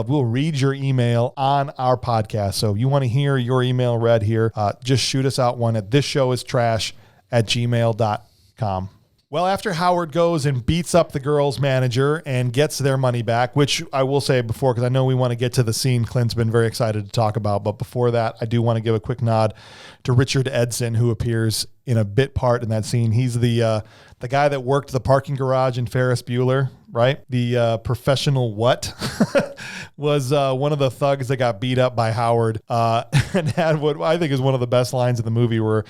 S1: We'll read your email on our podcast. So if you want to hear your email read here, just shoot us out one at thisshowIstrash@gmail.com. Well, after Howard goes and beats up the girls' manager and gets their money back, which I will say before, because I know we want to get to the scene Clint's been very excited to talk about. But before that, I do want to give a quick nod to Richard Edson, who appears in a bit part in that scene. He's the guy that worked the parking garage in Ferris Bueller, right? The professional was one of the thugs that got beat up by Howard and had what I think is one of the best lines in the movie, where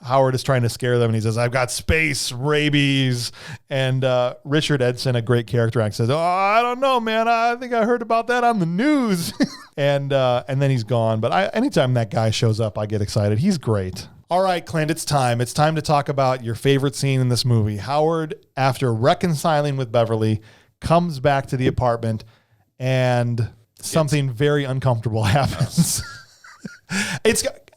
S1: Howard is trying to scare them, and he says, "I've got space rabies." And Richard Edson, a great character actor, says, "Oh, I don't know, man. I think I heard about that on the news." and then he's gone. But anytime that guy shows up, I get excited. He's great. All right, Clint, it's time. It's time to talk about your favorite scene in this movie. Howard, after reconciling with Beverly, comes back to the apartment, and something very uncomfortable happens.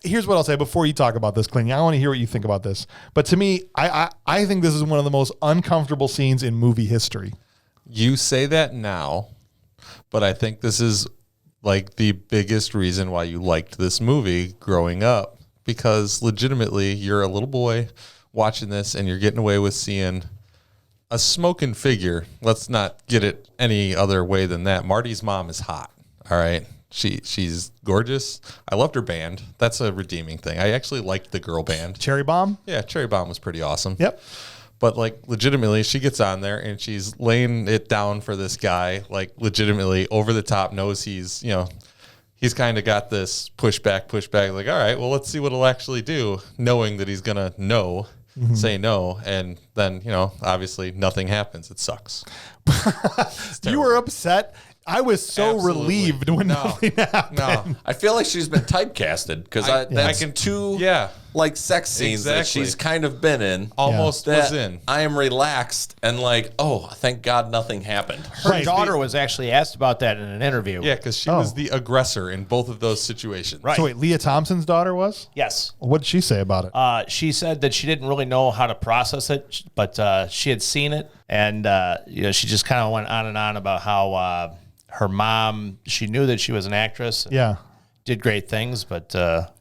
S1: Here's what I'll say before you talk about this, Clint. I want to hear what you think about this. But to me, I think this is one of the most uncomfortable scenes in movie history.
S3: You say that now, but I think this is like the biggest reason why you liked this movie growing up, because legitimately you're a little boy watching this and you're getting away with seeing a smoking figure. Let's not get it any other way than that. Marty's mom is hot. All right. She's gorgeous. I loved her band. That's a redeeming thing. I actually liked the girl band.
S1: Cherry Bomb?
S3: Yeah, Cherry Bomb was pretty awesome.
S1: Yep.
S3: But like legitimately, she gets on there and she's laying it down for this guy, like legitimately over the top, knows he's, he's kind of got this pushback. Like, all right, well, let's see what he'll actually do, knowing that he's going to say no. And then, obviously nothing happens. It sucks.
S1: You were upset. I was so
S3: Absolutely.
S1: relieved when nothing happened.
S3: No.
S2: I feel like she's been typecasted because that's two like sex scenes that
S3: Exactly.
S2: she's kind of been in.
S3: Almost
S2: That
S3: was in.
S2: I am relaxed and like, oh, thank God nothing happened.
S4: Her daughter was actually asked about that in an interview.
S3: Yeah, because she was the aggressor in both of those situations.
S4: Right.
S1: So wait, Leah Thompson's daughter was?
S4: Yes.
S1: What did she say about it?
S4: She said that she didn't really know how to process it, but she had seen it, and she just kind of went on and on about how her mom, she knew that she was an actress. And
S1: Yeah.
S4: did great things, but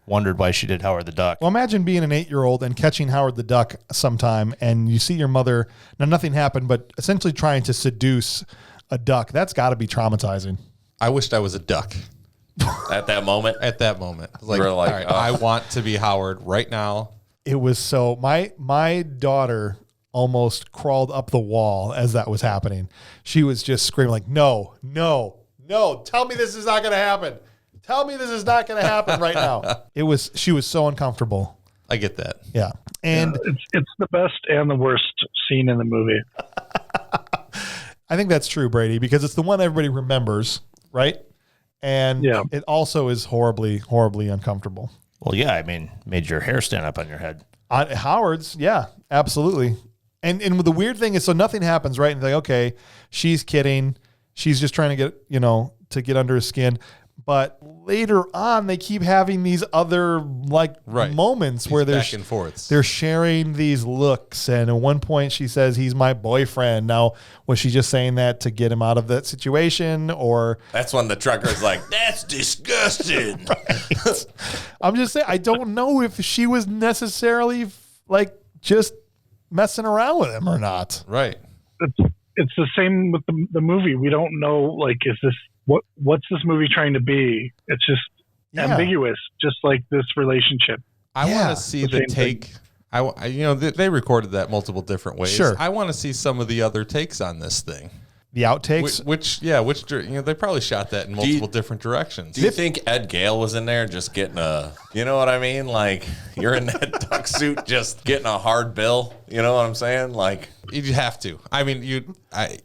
S4: wondered why she did Howard the Duck.
S1: Well, imagine being an 8-year-old and catching Howard the Duck sometime, and you see your mother. Now, nothing happened, but essentially trying to seduce a duck. That's got to be traumatizing.
S3: I wished I was a duck
S2: At that moment,
S3: at that moment. Like,
S2: You were like,
S3: all right, I want to be Howard right now.
S1: It was so my daughter almost crawled up the wall as that was happening. She was just screaming like, "No, no, no! Tell me this is not going to happen. Tell me this is not going to happen right now." She was so uncomfortable.
S3: I get that.
S1: Yeah, and
S5: It's the best and the worst scene in the movie.
S1: I think that's true, Brady, because it's the one everybody remembers, right? And it also is horribly, horribly uncomfortable.
S4: Well, yeah, I mean, made your hair stand up on your head.
S1: Howard's, yeah, absolutely. And the weird thing is, so nothing happens, right? And they're like, okay, she's kidding. She's just trying to get, to get under his skin. But later on, they keep having these other moments
S3: These
S1: where
S3: back and forths.
S1: they're sharing these looks. And at one point, she says he's my boyfriend. Now, was she just saying that to get him out of that situation, or
S2: that's when the trucker's like, "That's disgusting."
S1: right? I'm just saying, I don't know if she was necessarily just messing around with him or not.
S3: Right.
S5: It's the same with the movie. We don't know, is this what's this movie trying to be? It's just ambiguous, just like this relationship.
S3: I want to see the
S5: same
S3: take. They recorded that multiple different ways.
S1: Sure.
S3: I want to see some of the other takes on this thing.
S1: The outtakes.
S3: Which they probably shot that in multiple different directions.
S2: Do you think Ed Gale was in there just getting you know what I mean? Like, you're in that duck suit just getting a hard bill. You know what I'm saying? Like,
S3: You have to. I mean,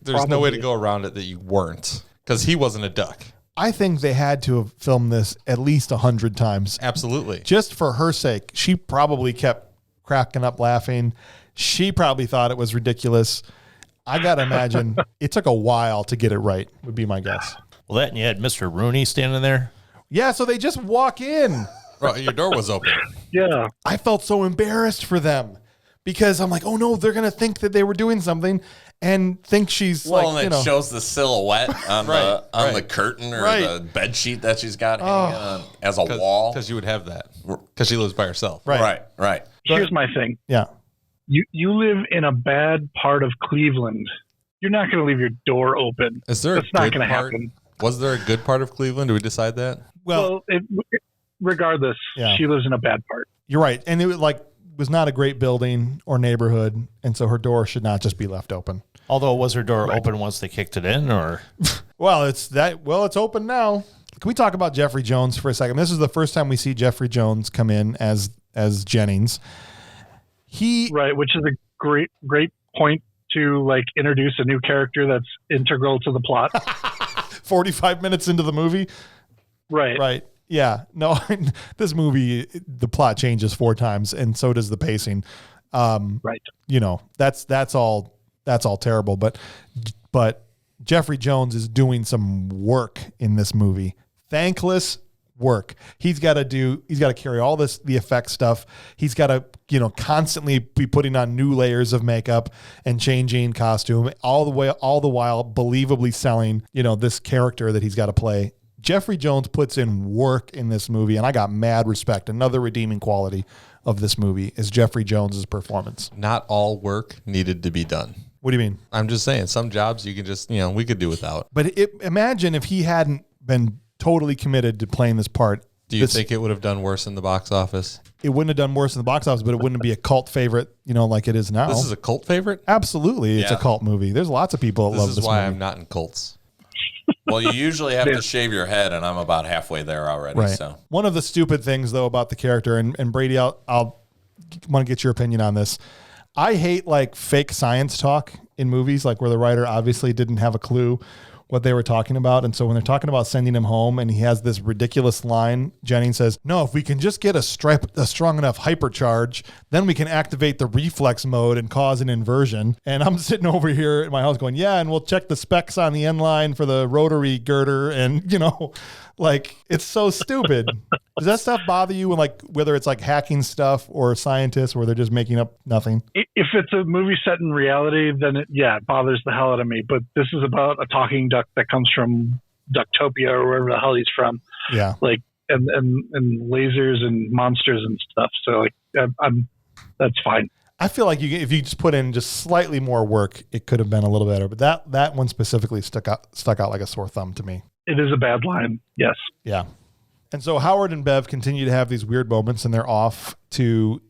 S3: there's no way to go around it that you weren't, because he wasn't a duck.
S1: I think they had to have filmed this at least 100 times.
S3: Absolutely.
S1: Just for her sake. She probably kept cracking up laughing. She probably thought it was ridiculous. I got to imagine it took a while to get it right, would be my guess.
S4: Well, that and you had Mr. Rooney standing there.
S1: Yeah, so they just walk in.
S3: Well, your door was open.
S5: Yeah.
S1: I felt so embarrassed for them because I'm like, oh no, they're going to think that they were doing something and think she's
S2: and it shows the silhouette on the curtain or
S1: Right.
S2: the bed sheet that she's got hanging on as a wall.
S3: Because you would have that. Because she lives by herself.
S1: Right.
S2: Right.
S5: Here's my thing.
S1: Yeah.
S5: You live in a bad part of Cleveland. You're not going to leave your door open.
S3: Is there
S5: That's
S3: a
S5: not
S3: good
S5: going to
S3: part?
S5: happen.
S3: Was there a good part of Cleveland? Did we decide that?
S1: Well,
S5: Regardless, she lives in a bad part.
S1: you're right. And it was not a great building or neighborhood. And so her door should not just be left open.
S4: Although, was her door open once they kicked it in, or?
S1: Well, it's open now. Can we talk about Jeffrey Jones for a second? This is the first time we see Jeffrey Jones come in as Jennings.
S5: Which is a great point to introduce a new character that's integral to the plot.
S1: 45 minutes into the movie. Right. Yeah. No, this movie, the plot changes 4 times and so does the pacing.
S5: Right.
S1: That's all terrible, but Jeffrey Jones is doing some work in this movie. Thankless work. He's got to carry all the effect stuff. He's got to, constantly be putting on new layers of makeup and changing costume all the while believably selling, this character that he's got to play. Jeffrey Jones puts in work in this movie, and I got mad respect. Another redeeming quality of this movie is Jeffrey Jones's performance.
S3: Not all work needed to be done.
S1: What do you mean?
S3: I'm just saying, some jobs you can just, we could do without.
S1: But imagine if he hadn't been totally committed to playing this part.
S3: Do you think it would have done worse in the box office?
S1: It wouldn't have done worse in the box office, but it wouldn't be a cult favorite, like it is now.
S3: This is a cult favorite?
S1: Absolutely. It's a cult movie. There's lots of people that love this movie.
S3: This is why I'm not in cults.
S2: Well, you usually have to shave your head, and I'm about halfway there already.
S1: Right.
S2: So
S1: one of the stupid things, though, about the character, and Brady, I'll want to get your opinion on this. I hate like fake science talk in movies, like where the writer obviously didn't have a clue what they were talking about. And so when they're talking about sending him home and he has this ridiculous line, Jennings says, no, if we can just get a strong enough hypercharge, then we can activate the reflex mode and cause an inversion. And I'm sitting over here at my house going, yeah, and we'll check the specs on the end line for the rotary girder. And, like, it's so stupid. Does that stuff bother you when, like, whether it's like hacking stuff or scientists where they're just making up nothing?
S5: If it's a movie set in reality, then it bothers the hell out of me. But this is about a talking duck that comes from Ducktopia or wherever the hell he's from.
S1: Yeah.
S5: Like, and lasers and monsters and stuff. So, like, that's fine.
S1: I feel like if you just put in just slightly more work, it could have been a little better. But that one specifically stuck out like a sore thumb to me.
S5: It is a bad line. Yes.
S1: Yeah. And so Howard and Bev continue to have these weird moments, and they're off to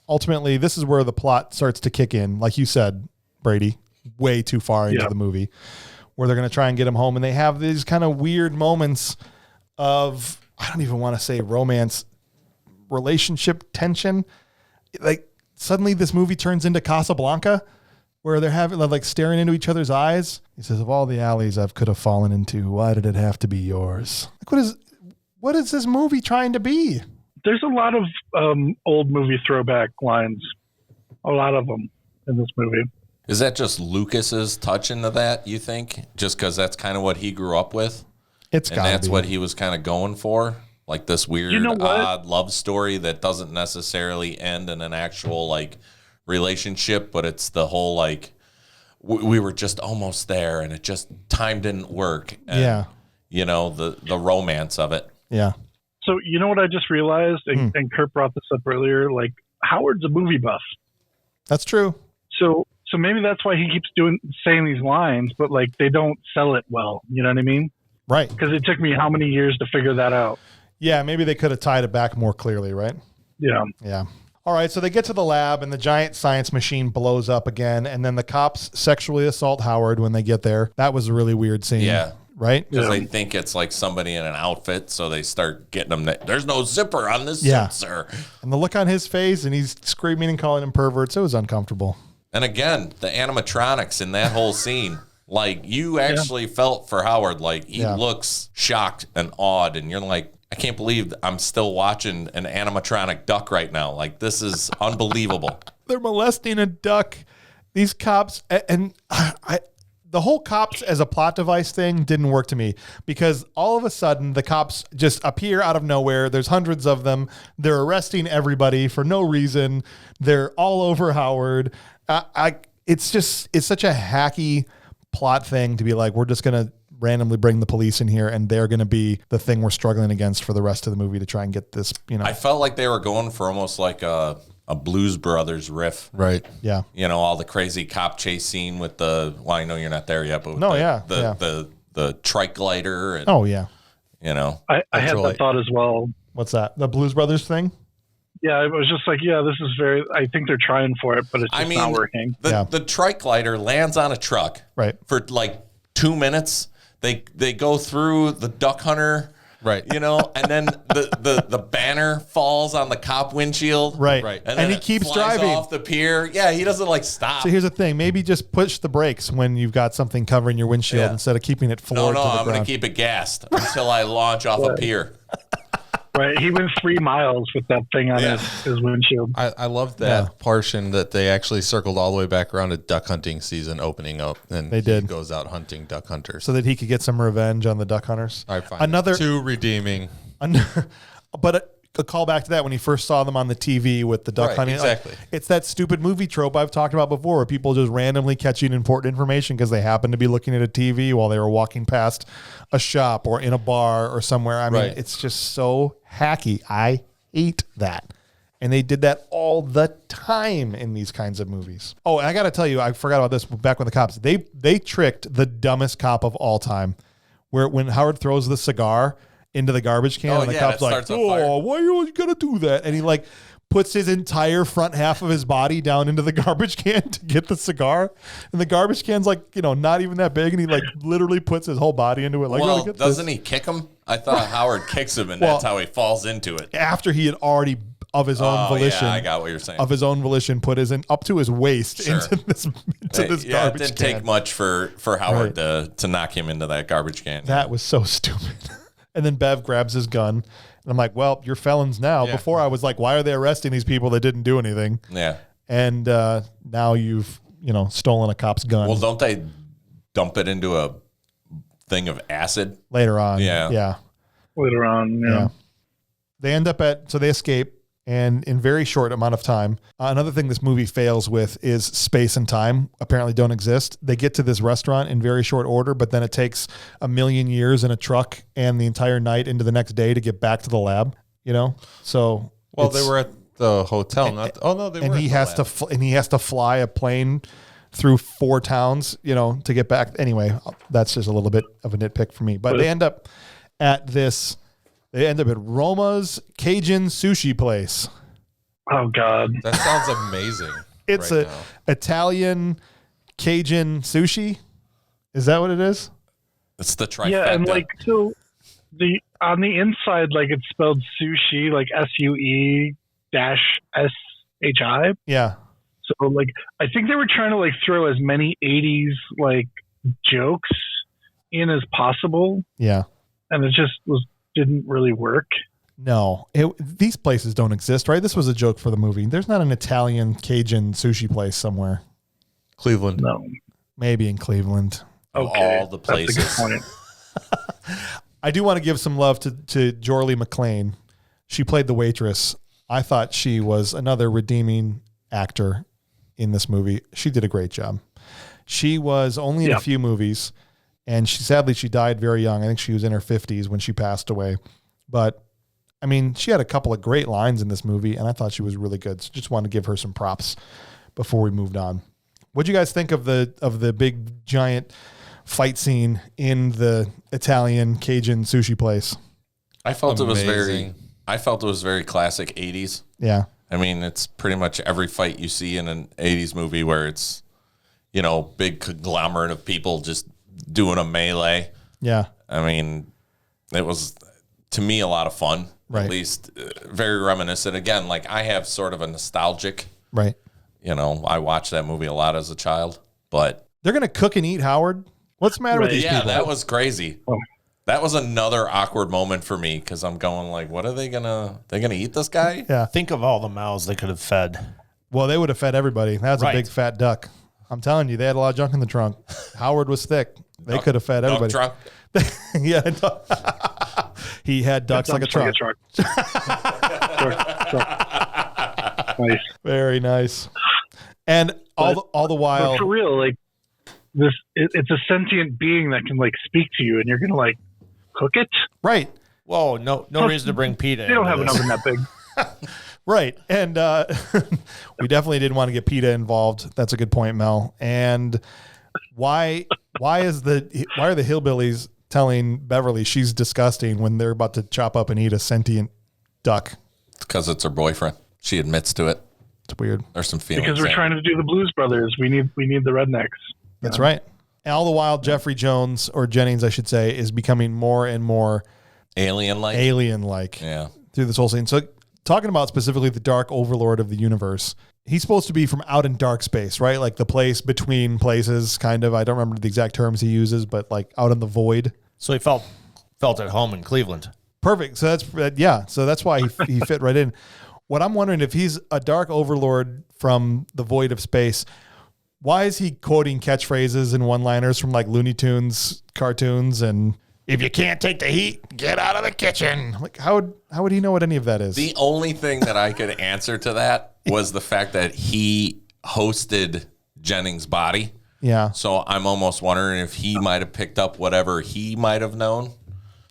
S1: ultimately, this is where the plot starts to kick in. Like you said, Brady, way too far into the movie, where they're going to try and get him home. And they have these kind of weird moments of, I don't even want to say romance, relationship tension. Like suddenly this movie turns into Casablanca, where they're like staring into each other's eyes. He says, of all the alleys I could have fallen into, why did it have to be yours? Like, what is this movie trying to be?
S5: There's a lot of old movie throwback lines, a lot of them in this movie.
S2: is that just Lucas's touch into that, you think? Just because that's kind of what he grew up with?
S1: It's
S2: and that's what he was kind of going for? Like this weird, odd love story that doesn't necessarily end in an actual, like, relationship, but it's the whole, like, we were just almost there and it just, time didn't work. And, you know, the romance of it.
S5: Yeah. So, you know what I just realized, and Kurt brought this up earlier, like, Howard's a movie buff.
S1: That's true.
S5: So maybe that's why he keeps saying these lines, but, like, they don't sell it well. You know what I mean?
S1: Right.
S5: Because it took me how many years to figure that out?
S1: Yeah, maybe they could have tied it back more clearly, right?
S5: Yeah.
S1: Yeah. All right, so they get to the lab, and the giant science machine blows up again, and then the cops sexually assault Howard when they get there. That was a really weird scene.
S2: Yeah.
S1: Right?
S2: Because they think it's like somebody in an outfit, so they start getting them. There's no zipper on this suit, sir.
S1: And the look on his face, and he's screaming and calling him perverts. It was uncomfortable.
S2: And again, the animatronics in that whole scene, like, you actually felt for Howard. Like, he looks shocked and awed, and you're like, I can't believe I'm still watching an animatronic duck right now. Like, this is unbelievable.
S1: They're molesting a duck. These cops, and the whole cops as a plot device thing didn't work to me, because all of a sudden the cops just appear out of nowhere. There's hundreds of them. They're arresting everybody for no reason. They're all over Howard. It's such a hacky plot thing to be like, we're just going to randomly bring the police in here and they're going to be the thing we're struggling against for the rest of the movie to try and get this, you know.
S2: I felt like they were going for almost like a Blues Brothers riff.
S3: Right.
S1: Yeah.
S2: You know, all the crazy cop chase scene with the, well, I know you're not there yet, but with the trike glider. And, you know.
S5: I had that thought as well.
S1: What's that? The Blues Brothers thing?
S5: Yeah, it was just like, this is very, I think they're trying for it, but it's just not working.
S2: The trike glider lands on a truck.
S1: Right.
S2: For like 2 minutes. They go through the duck hunter,
S3: right?
S2: You know, and then the banner falls on the cop windshield,
S1: right?
S2: And
S1: he keeps driving
S2: off the pier. Yeah, he doesn't like stop.
S1: So here's the thing: maybe just push the brakes when you've got something covering your windshield instead of keeping it floored.
S2: No,
S1: to the
S2: I'm going to keep it gassed until I launch off a pier.
S5: Right, he went 3 miles with that thing on his windshield.
S3: I love that portion that they actually circled all the way back around to duck hunting season opening up, and he goes out hunting duck hunters
S1: so that he could get some revenge on the duck hunters.
S3: I find it too redeeming.
S1: But a call back to that when he first saw them on the TV with the duck hunting.
S3: Exactly.
S1: Like, it's that stupid movie trope I've talked about before, where people just randomly catching important information because they happen to be looking at a TV while they were walking past a shop or in a bar or somewhere. I mean, it's just so hacky. I hate that. And they did that all the time in these kinds of movies. Oh, and I got to tell you, I forgot about this back when the cops, they tricked the dumbest cop of all time, where when Howard throws the cigar into the garbage can.
S2: Oh,
S1: And the
S2: yeah,
S1: cop's
S2: that
S1: like,
S2: starts on fire.
S1: oh, why are you going to do that? And he like puts his entire front half of his body down into the garbage can to get the cigar. And the garbage can's like, not even that big. And he like literally puts his whole body into it. Like,
S2: Well,
S1: get
S2: doesn't
S1: this.
S2: he kick him? I thought Howard kicks him, and that's how he falls into it.
S1: After he had already, of his own volition,
S2: Yeah, I got what you're saying.
S1: of his own volition, put his up to his waist
S2: Sure.
S1: into this garbage
S2: Yeah, it didn't
S1: can.
S2: take much for Howard to knock him into that garbage can.
S1: That was so stupid. And then Bev grabs his gun. And I'm like, well, you're felons now.
S3: Yeah.
S1: Before I was like, why are they arresting these people that didn't do anything?
S2: Yeah.
S1: And now you've, stolen a cop's gun
S2: Well, don't they dump it into a thing of acid?
S1: later on.
S2: Yeah.
S1: Yeah.
S5: Later on,
S1: Yeah. They end up so they escape. And in very short amount of time, another thing this movie fails with is space and time apparently don't exist. They get to this restaurant in very short order, but then it takes 1,000,000 years in a truck and the entire night into the next day to get back to the lab, So,
S3: Well, they were at the hotel. They were.
S1: and he has to fly a plane through 4 towns, to get back. Anyway, that's just a little bit of a nitpick for me. But they end up at Roma's Cajun sushi place.
S5: Oh God.
S3: That sounds amazing.
S1: It's
S3: right
S1: a
S3: now.
S1: Italian Cajun sushi. Is that what it is?
S2: It's the trifecta.
S5: Yeah, and so on the inside, it's spelled sushi, SUE-SHI.
S1: Yeah.
S5: So I think they were trying to throw as many 80s jokes in as possible,
S1: Yeah.
S5: and it just didn't really work.
S1: No, these places don't exist, right? This was a joke for the movie. There's not an Italian Cajun sushi place somewhere.
S3: Cleveland.
S5: No.
S1: Maybe in Cleveland.
S2: Of
S5: Okay.
S2: all the
S5: That's a good
S2: places.
S5: point.
S1: I do want to give some love to Jorley McLean. She played the waitress. I thought she was another redeeming actor in this movie. She did a great job. She was only in a few movies, and sadly she died very young. I think she was in her 50s when she passed away. But I mean, she had a couple of great lines in this movie, and I thought she was really good. So just wanted to give her some props before we moved on. What'd you guys think of the big giant fight scene in the Italian Cajun sushi place?
S2: I felt
S3: Amazing.
S2: it was very classic 80s.
S1: Yeah.
S2: I mean, it's pretty much every fight you see in an 80s movie where it's, big conglomerate of people just doing a melee.
S1: Yeah.
S2: I mean, it was, to me, a lot of fun.
S1: Right.
S2: At least very reminiscent. Again, I have sort of a nostalgic,
S1: Right.
S2: I watched that movie a lot as a child, but
S1: They're going to cook and eat, Howard. What's the matter with these
S2: yeah,
S1: people?
S2: that was crazy.
S5: Oh.
S2: That was another awkward moment for me because I'm going what are they gonna eat this guy?
S1: Yeah.
S4: Think of all the mouths they could have fed.
S1: Well, they would have fed everybody. That's
S4: Right.
S1: a big fat duck. I'm telling you, they had a lot of junk in the trunk. Howard was thick. They
S2: Duck-
S1: could have fed
S2: Duck
S1: everybody.
S2: trunk.
S1: Yeah. He had ducks like a trunk.
S5: Truck. Nice.
S1: Very nice. And all the while,
S5: But for real, it's a sentient being that can speak to you, and you're gonna cook it.
S1: right,
S4: Whoa, no reason to bring PETA.
S5: They don't
S4: into
S5: have an
S4: this.
S5: oven that big.
S1: right. And we definitely didn't want to get PETA involved. That's a good point, Mel. And why are the hillbillies telling Beverly she's disgusting when they're about to chop up and eat a sentient duck?
S2: Because it's her boyfriend. She admits to it.
S1: It's weird.
S2: There's some feelings.
S5: Because we're
S2: there.
S5: trying to do the Blues Brothers. We need the rednecks.
S1: That's right. And all the while, Jeffrey Jones, or Jennings, I should say, is becoming more and more
S2: Alien-like.
S1: alien-like
S2: Yeah.
S1: through this whole scene. So talking about specifically the Dark Overlord of the universe, he's supposed to be from out in dark space, right? Like the place between places, kind of. I don't remember the exact terms he uses, but out in the void.
S4: So he felt at home in Cleveland.
S1: Perfect. So that's why he fit right in. What I'm wondering, if he's a Dark Overlord from the void of space, why is he quoting catchphrases and one-liners from Looney Tunes cartoons and "If you can't take the heat, get out of the kitchen"? How would he know what any of that is?
S2: The only thing that I could answer to that was the fact that he hosted Jennings' body.
S1: Yeah.
S2: So I'm almost wondering if he might have picked up whatever he might have known.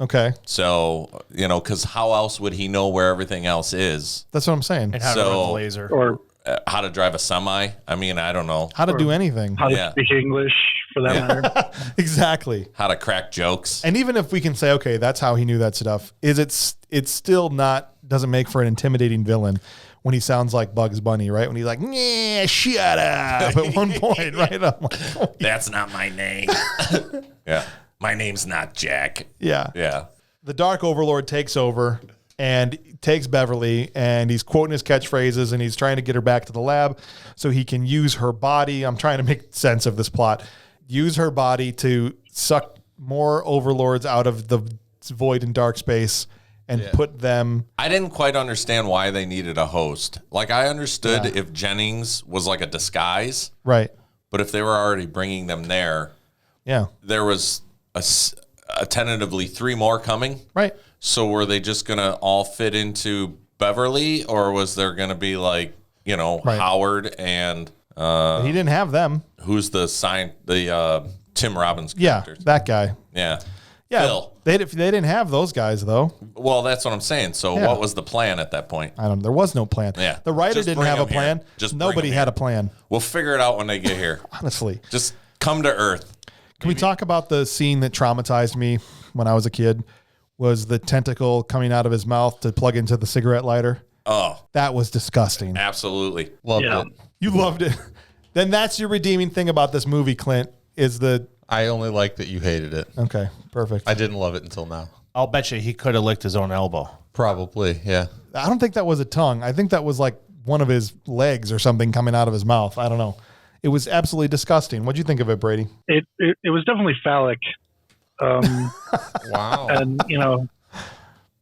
S1: Okay.
S2: So, because how else would he know where everything else is?
S1: That's what I'm saying.
S4: And how to run the laser.
S5: Or
S2: How to drive a semi? I mean, I don't know.
S1: How to do anything.
S5: how to
S2: Yeah.
S5: speak English for that matter.
S1: Exactly.
S2: How to crack jokes.
S1: And even if we can say, okay, that's how he knew that stuff, it's still doesn't make for an intimidating villain when he sounds like Bugs Bunny, right? When he's like, "Yeah, shut up," at one point, right? I'm like, oh,
S2: That's not my name. Yeah. My name's not Jack.
S1: yeah.
S2: Yeah.
S1: The Dark Overlord takes over and takes Beverly, and he's quoting his catchphrases, and he's trying to get her back to the lab so he can use her body. I'm trying to make sense of this plot. Use her body to suck more overlords out of the void and dark space and put them.
S2: I didn't quite understand why they needed a host. Like, I understood if Jennings was like a disguise,
S1: Right.
S2: but if they were already bringing them there, there was a tentatively 3 more coming.
S1: Right.
S2: So were they just going to all fit into Beverly, or was there going to be like, Howard and
S1: He didn't have them.
S2: who's the Tim Robbins
S1: Yeah,
S2: character?
S1: that guy.
S2: Yeah.
S1: Yeah,
S2: Phil.
S1: they didn't have those guys though.
S2: Well, that's what I'm saying. So what was the plan at that point?
S1: I don't know. There was no plan.
S2: Yeah.
S1: The writer
S2: Just
S1: didn't
S2: bring
S1: have a
S2: them here.
S1: plan.
S2: Just bring
S1: Nobody
S2: them
S1: had
S2: here.
S1: a plan.
S2: We'll figure it out when they get here.
S1: Honestly.
S2: Just come to Earth.
S1: Can we talk about the scene that traumatized me when I was a kid? Was the tentacle coming out of his mouth to plug into the cigarette lighter?
S2: Oh,
S1: That was disgusting.
S2: absolutely.
S3: Loved
S5: Yeah.
S3: it.
S1: You loved it. Then that's your redeeming thing about this movie, Clint, is
S3: I only like that you hated it.
S1: okay, perfect.
S3: I didn't love it until now.
S4: I'll bet you he could have licked his own elbow.
S3: Probably, yeah.
S1: I don't think that was a tongue. I think that was like one of his legs or something coming out of his mouth. I don't know. It was absolutely disgusting. What'd you think of it, Brady?
S5: It was definitely phallic.
S3: Wow.
S5: And,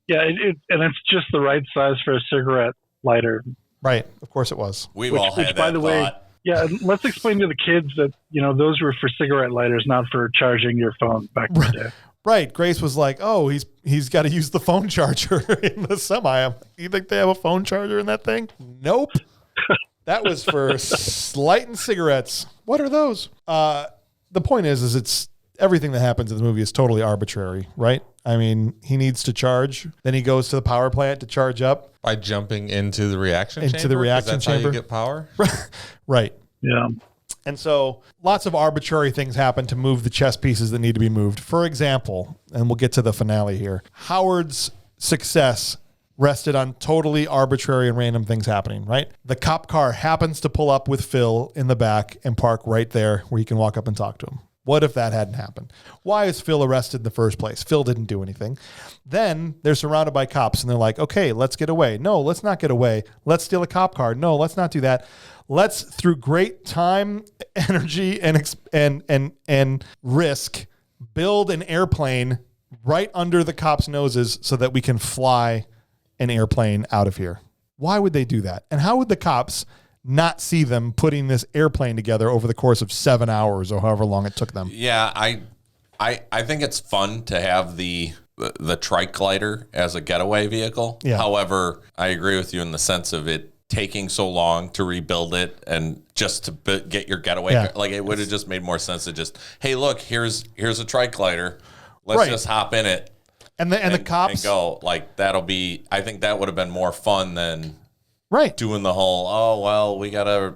S5: and it's just the right size for a cigarette lighter.
S1: Right. Of course it was.
S2: We've
S5: Which-
S2: all had
S5: which, by
S2: that
S5: the way,
S2: thought.
S5: Yeah, and let's explain to the kids that, those were for cigarette lighters, not for charging your phone back in the day.
S1: Right. Grace was like, oh, he's got to use the phone charger in the semi. I'm like, you think they have a phone charger in that thing? Nope. That was for lighting cigarettes. What are those? The point is it's everything that happens in the movie is totally arbitrary, right? I mean, he needs to charge. Then he goes to the power plant to charge up.
S3: By jumping into the reaction chamber?
S1: Into the
S3: 'Cause
S1: reaction
S3: that's
S1: chamber.
S3: how you get power?
S1: Right.
S5: Yeah.
S1: And so lots of arbitrary things happen to move the chess pieces that need to be moved. For example, and we'll get to the finale here, Howard's success rested on totally arbitrary and random things happening, right? The cop car happens to pull up with Phil in the back and park right there where he can walk up and talk to him. What if that hadn't happened? Why is Phil arrested in the first place? Phil didn't do anything. Then they're surrounded by cops and they're like, okay, let's get away. No, let's not get away. Let's steal a cop car. No, let's not do that. Let's, through great time, energy, and risk, build an airplane right under the cops' noses so that we can fly an airplane out of here. Why would they do that? And how would the cops not see them putting this airplane together over the course of 7 hours or however long it took them?
S2: Yeah, I think it's fun to have the trike glider as a getaway vehicle.
S1: Yeah.
S2: However, I agree with you in the sense of it taking so long to rebuild it and just to get your getaway.
S1: Yeah.
S2: Like, it would have just made more sense to just, hey, look, here's a trike glider. Let's
S1: Right.
S2: just hop in it
S1: And the
S2: and
S1: cops,
S2: and go. Like, I think that would have been more fun than
S1: right?
S2: doing the whole, we gotta,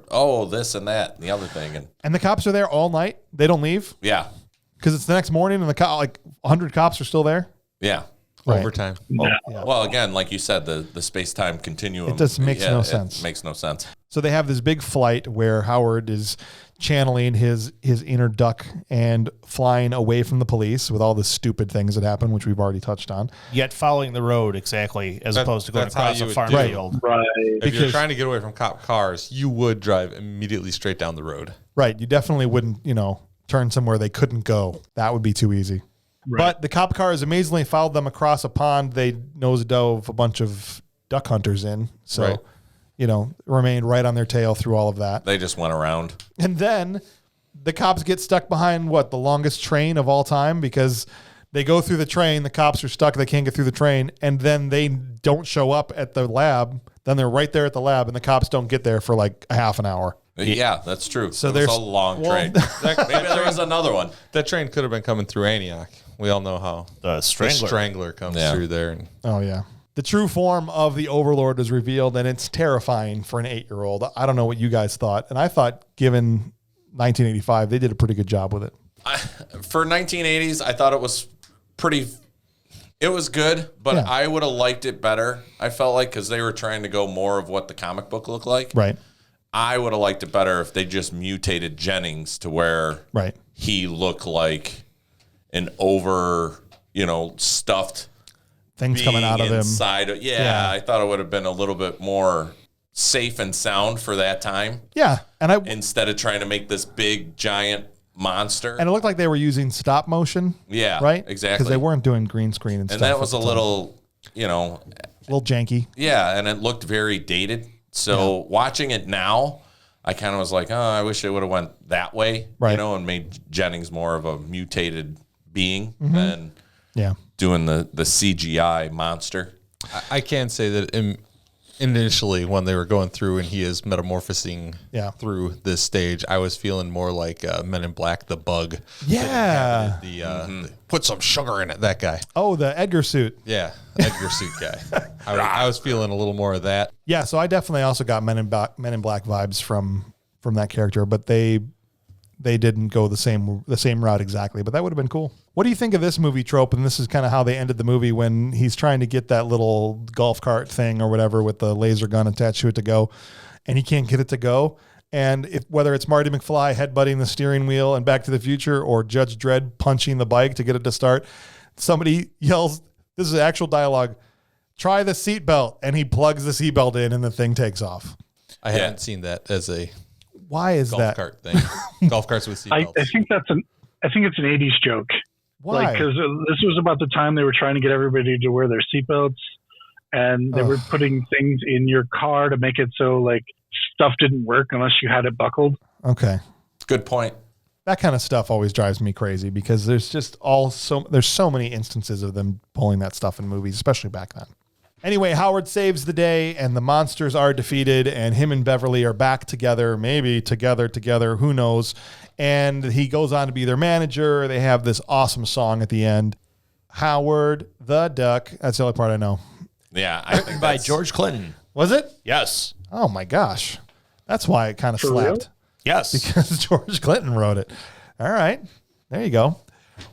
S2: this and that and the other thing.
S1: And the cops are there all night. They don't leave
S2: Yeah.
S1: because it's the next morning, and like 100 cops are still there.
S2: Yeah.
S1: Right.
S3: Overtime.
S2: Well, again, like you said, the space-time continuum.
S1: It just makes no sense.
S2: It makes no sense.
S1: So they have this big flight where Howard is channeling his inner duck and flying away from the police with all the stupid things that happen, which we've already touched on.
S4: Yet following the road exactly, as opposed to going
S3: that's how
S4: across
S3: you
S4: a
S3: would
S4: farm
S3: do it.
S4: field.
S5: Right.
S3: If you're
S1: Because-
S3: trying to get away from cop cars, you would drive immediately straight down the road.
S1: Right. You definitely wouldn't, turn somewhere they couldn't go. That would be too easy.
S5: Right.
S1: But the cop cars amazingly followed them across a pond. They nose dove a bunch of duck hunters in. So,
S3: Right.
S1: Remained right on their tail through all of that.
S2: They just went around.
S1: And then the cops get stuck behind the longest train of all time because they go through the train. The cops are stuck. They can't get through the train. And then they don't show up at the lab. Then they're right there at the lab and the cops don't get there for like a half an hour.
S2: Yeah, that's true.
S1: So
S2: So there's
S1: there's-
S2: a long
S1: well,
S2: train. Maybe there was another one.
S3: That train could have been coming through Antioch. We all know how
S4: The
S3: the
S4: strangler.
S3: strangler comes
S2: Yeah.
S3: through there. And
S1: Oh, yeah. The true form of the Overlord is revealed, and it's terrifying for an 8-year-old. I don't know what you guys thought. And I thought, given 1985, they did a pretty good job with it.
S2: For 1980s, I thought it was pretty. It was good, but
S1: Yeah.
S2: I would have liked it better. I felt like because they were trying to go more of what the comic book looked like.
S1: Right.
S2: I would have liked it better if they just mutated Jennings to where
S1: Right.
S2: he looked like an stuffed
S1: Things coming out of him.
S2: inside. Yeah, I thought it would have been a little bit more safe and sound for that time
S1: Yeah. And
S2: instead of trying to make this big giant monster.
S1: it looked like they were using stop motion.
S2: Yeah,
S1: Right?
S2: exactly.
S1: Because they weren't doing green screen and stuff.
S2: And that was a
S1: at the time.
S2: little,
S1: A little janky.
S2: yeah, and it looked very dated. So watching it now, I kind of was like, oh, I wish it would have went that way,
S1: Right.
S2: and made Jennings more of a mutated being than
S1: Yeah.
S2: doing the CGI monster.
S3: I can say that initially when they were going through and he is metamorphosing through this stage, I was feeling more like Men in Black, the bug.
S1: Yeah.
S3: The put some sugar in it, that guy.
S1: Oh, the Edgar suit.
S3: Yeah, Edgar suit guy. I was feeling a little more of that.
S1: Yeah, so I definitely also got Men in Black vibes from that character, but they didn't go the same route exactly, but that would have been cool. What do you think of this movie trope? And this is kind of how they ended the movie when he's trying to get that little golf cart thing or whatever with the laser gun attached to it to go, and he can't get it to go. And whether it's Marty McFly headbutting the steering wheel in Back to the Future or Judge Dredd punching the bike to get it to start, somebody yells, this is actual dialogue, try the seatbelt, and he plugs the seatbelt in and the thing takes off.
S3: I haven't seen that as a
S1: Why is
S3: golf
S1: that?
S3: cart thing. Golf carts with seatbelts.
S5: I think it's an 80s joke.
S1: Why?
S5: Because this was about the time they were trying to get everybody to wear their seatbelts, and they were putting things in your car to make it so like stuff didn't work unless you had it buckled.
S1: Okay.
S2: Good point.
S1: That kind of stuff always drives me crazy because there's so many instances of them pulling that stuff in movies, especially back then. Anyway, Howard saves the day and the monsters are defeated and him and Beverly are back together, maybe together, who knows. And he goes on to be their manager. They have this awesome song at the end. Howard the Duck. That's the only part I know.
S2: Yeah, I think
S4: By
S2: that's-
S4: George Clinton.
S1: Was it?
S4: Yes.
S1: Oh my gosh. That's why it kind of
S5: For real?
S1: slapped.
S4: Yes.
S1: Because George Clinton wrote it. All right. There you go.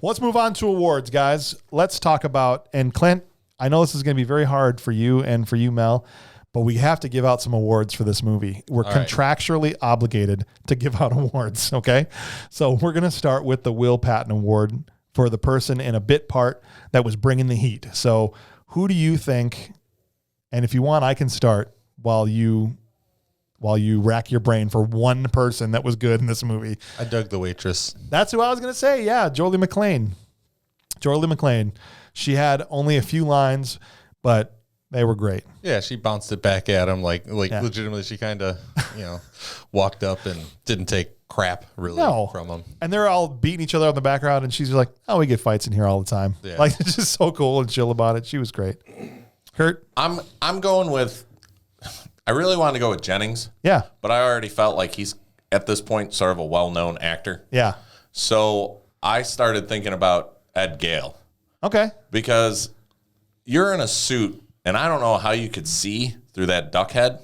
S1: Let's move on to awards, guys. Let's talk about, and Clint, I know this is going to be very hard for you and for you, Mel, but we have to give out some awards for this movie. We're contractually obligated to give out awards, okay? So we're going to start with the Will Patton Award for the person in a bit part that was bringing the heat. So who do you think, and if you want, I can start while you rack your brain for one person that was good in this movie.
S3: I dug the waitress.
S1: That's who I was going to say. Yeah, Jolie McLean. She had only a few lines, but they were great.
S3: Yeah, she bounced it back at him like legitimately. She kind of, walked up and didn't take crap really from him.
S1: And they're all beating each other on the background, and she's like, "Oh, we get fights in here all the time."
S3: Yeah.
S1: Like it's just so cool and chill about it. She was great. Kurt,
S2: I'm going with. I really wanted to go with Jennings.
S1: yeah,
S2: But I already felt like he's at this point sort of a well-known actor.
S1: yeah,
S2: So I started thinking about Ed Gale
S1: okay,
S2: because you're in a suit, and I don't know how you could see through that duck head.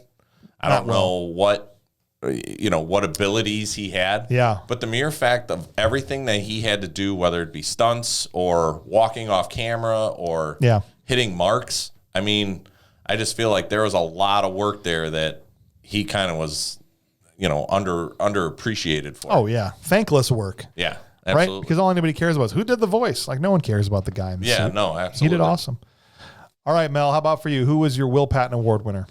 S2: I don't know what abilities he had.
S1: Yeah.
S2: But the mere fact of everything that he had to do, whether it be stunts or walking off camera or hitting marks, I mean, I just feel like there was a lot of work there that he kind of was, underappreciated for.
S1: Oh yeah, thankless work.
S2: Yeah, absolutely.
S1: Right? Because all anybody cares about is who did the voice. Like no one cares about the guy in the
S2: Yeah,
S1: suit.
S2: no,
S1: He
S2: absolutely.
S1: did awesome. All right, Mel, how about for you? Who was your Will Patton Award winner?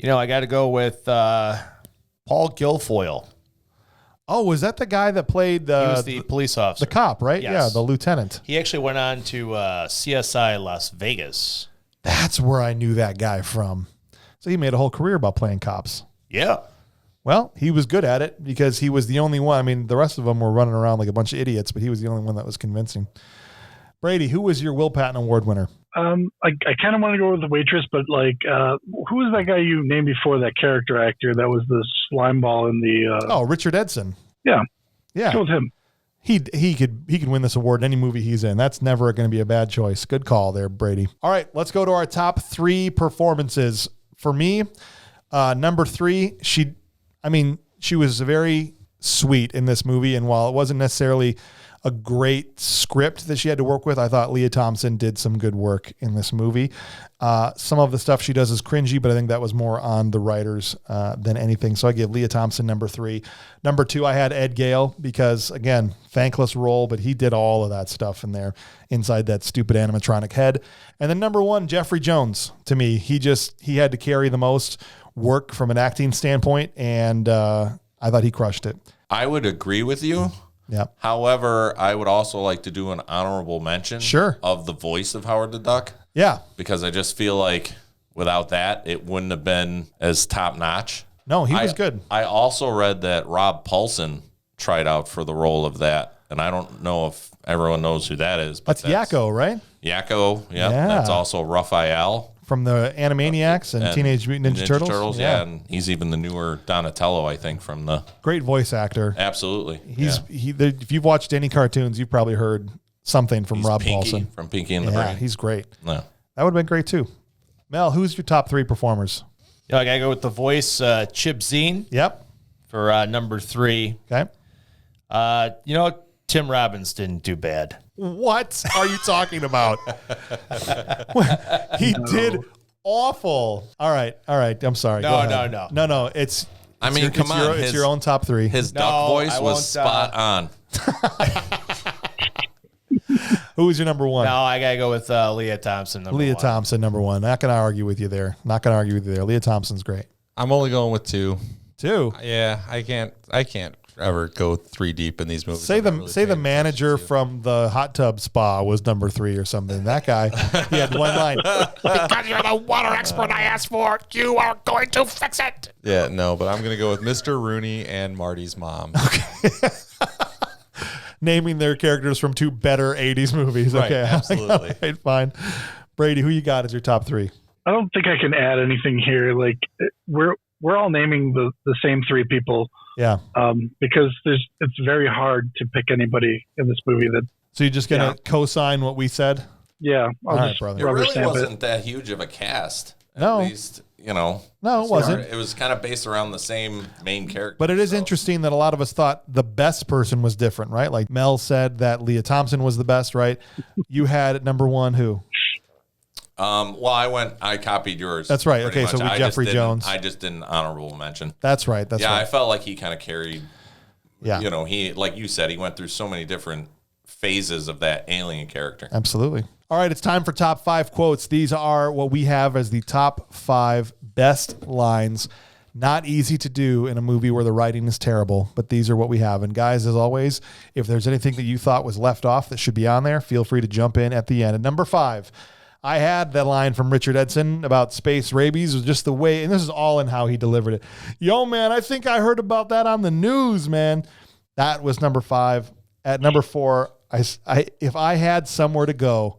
S4: I got to go with Paul Guilfoyle.
S1: Oh, was that the guy that played
S4: He was the police officer.
S1: the cop, right?
S4: Yes.
S1: Yeah, the lieutenant.
S4: He actually went on to CSI Las Vegas.
S1: That's where I knew that guy from. So he made a whole career about playing cops.
S4: Yeah.
S1: Well, he was good at it because he was the only one. I mean, the rest of them were running around like a bunch of idiots, but he was the only one that was convincing. Brady, who was your Will Patton Award winner?
S5: I kind of want to go with the waitress, but who was that guy you named before, that character actor that was the slime ball in the?
S1: Richard Edson.
S5: Yeah,
S1: Yeah,
S5: go with him.
S1: he could win this award in any movie he's in. That's never going to be a bad choice. Good call there, Brady. All right, let's go to our top 3 performances. For me, number 3, she was very sweet in this movie. And while it wasn't necessarily a great script that she had to work with, I thought Leah Thompson did some good work in this movie. Some of the stuff she does is cringy, but I think that was more on the writers than anything. So I give Leah Thompson number 3. Number 2, I had Ed Gale because, again, thankless role, but he did all of that stuff in there inside that stupid animatronic head. And then number 1, Jeffrey Jones. To me, he had to carry the most work from an acting standpoint, and I thought he crushed it.
S2: I would agree with you.
S1: Yeah.
S2: However, I would also like to do an honorable mention of the voice of Howard the Duck.
S1: Yeah.
S2: Because I just feel like without that, it wouldn't have been as top notch.
S1: No, he was good.
S2: I also read that Rob Paulson tried out for the role of that. And I don't know if everyone knows who that is. But
S1: that's Yakko, right?
S2: Yakko, yeah. That's also Raphael.
S1: From the Animaniacs and Teenage Mutant Ninja Turtles.
S2: Yeah, and he's even the newer Donatello, I think, from the...
S1: Great voice actor.
S2: Absolutely.
S1: If you've watched any cartoons, you've probably heard something from Rob Paulson.
S2: From Pinky and the Brain.
S1: He's great.
S2: No.
S1: That would have been great, too. Mel, who's your top 3 performers?
S4: Yeah, I got to go with the voice, Chip Zien.
S1: Yep.
S4: For number 3.
S1: Okay.
S4: Tim Robbins didn't do bad.
S1: What are you talking about? He did awful. All right. I'm sorry. No. It's your own top 3.
S2: His duck voice was spot on.
S1: Who was your number 1?
S4: No, I gotta go with Leah Thompson.
S1: Leah Thompson, number 1. Not gonna argue with you there. Leah Thompson's great.
S3: I'm only going with 2.
S1: 2.
S3: Yeah, I can't ever go 3 deep in these movies.
S1: Say the manager from the hot tub spa was number 3 or something. That guy, he had one line. Because you're the water expert I asked for, you are going to fix it.
S3: Yeah, no, but I'm going to go with Mr. Rooney and Marty's mom.
S1: Okay. Naming their characters from 2 better 80s movies.
S3: Right,
S1: okay,
S3: absolutely.
S1: All right, fine. Brady, who you got as your top 3?
S5: I don't think I can add anything here. Like we're all naming the same 3 people.
S1: Yeah.
S5: Because it's very hard to pick anybody in this movie that.
S1: So you're just gonna co-sign what we said?
S5: Yeah.
S1: All right, brother.
S2: It really wasn't that huge of a cast.
S1: No.
S2: At least,
S1: No, it wasn't.
S2: It was kind of based around the same main character.
S1: But it is interesting that a lot of us thought the best person was different, right? Like Mel said that Leah Thompson was the best, right? You had at number 1 who?
S2: I copied yours.
S1: That's right. Okay,
S2: much.
S1: so with Jeffrey Jones.
S2: I just did an honorable mention.
S1: That's right. Right.
S2: I felt like he kind of carried,
S1: yeah.
S2: He, like you said, he went through so many different phases of that alien character.
S1: Absolutely. All right, it's time for top 5 quotes. These are what we have as the top 5 best lines. Not easy to do in a movie where the writing is terrible, but these are what we have. And guys, as always, if there's anything that you thought was left off that should be on there, feel free to jump in at the end. And number 5, I had that line from Richard Edson about space rabies. It was just the way, and this is all in how he delivered it. Yo, man, I think I heard about that on the news, man. That was number 5. At number 4, if I had somewhere to go,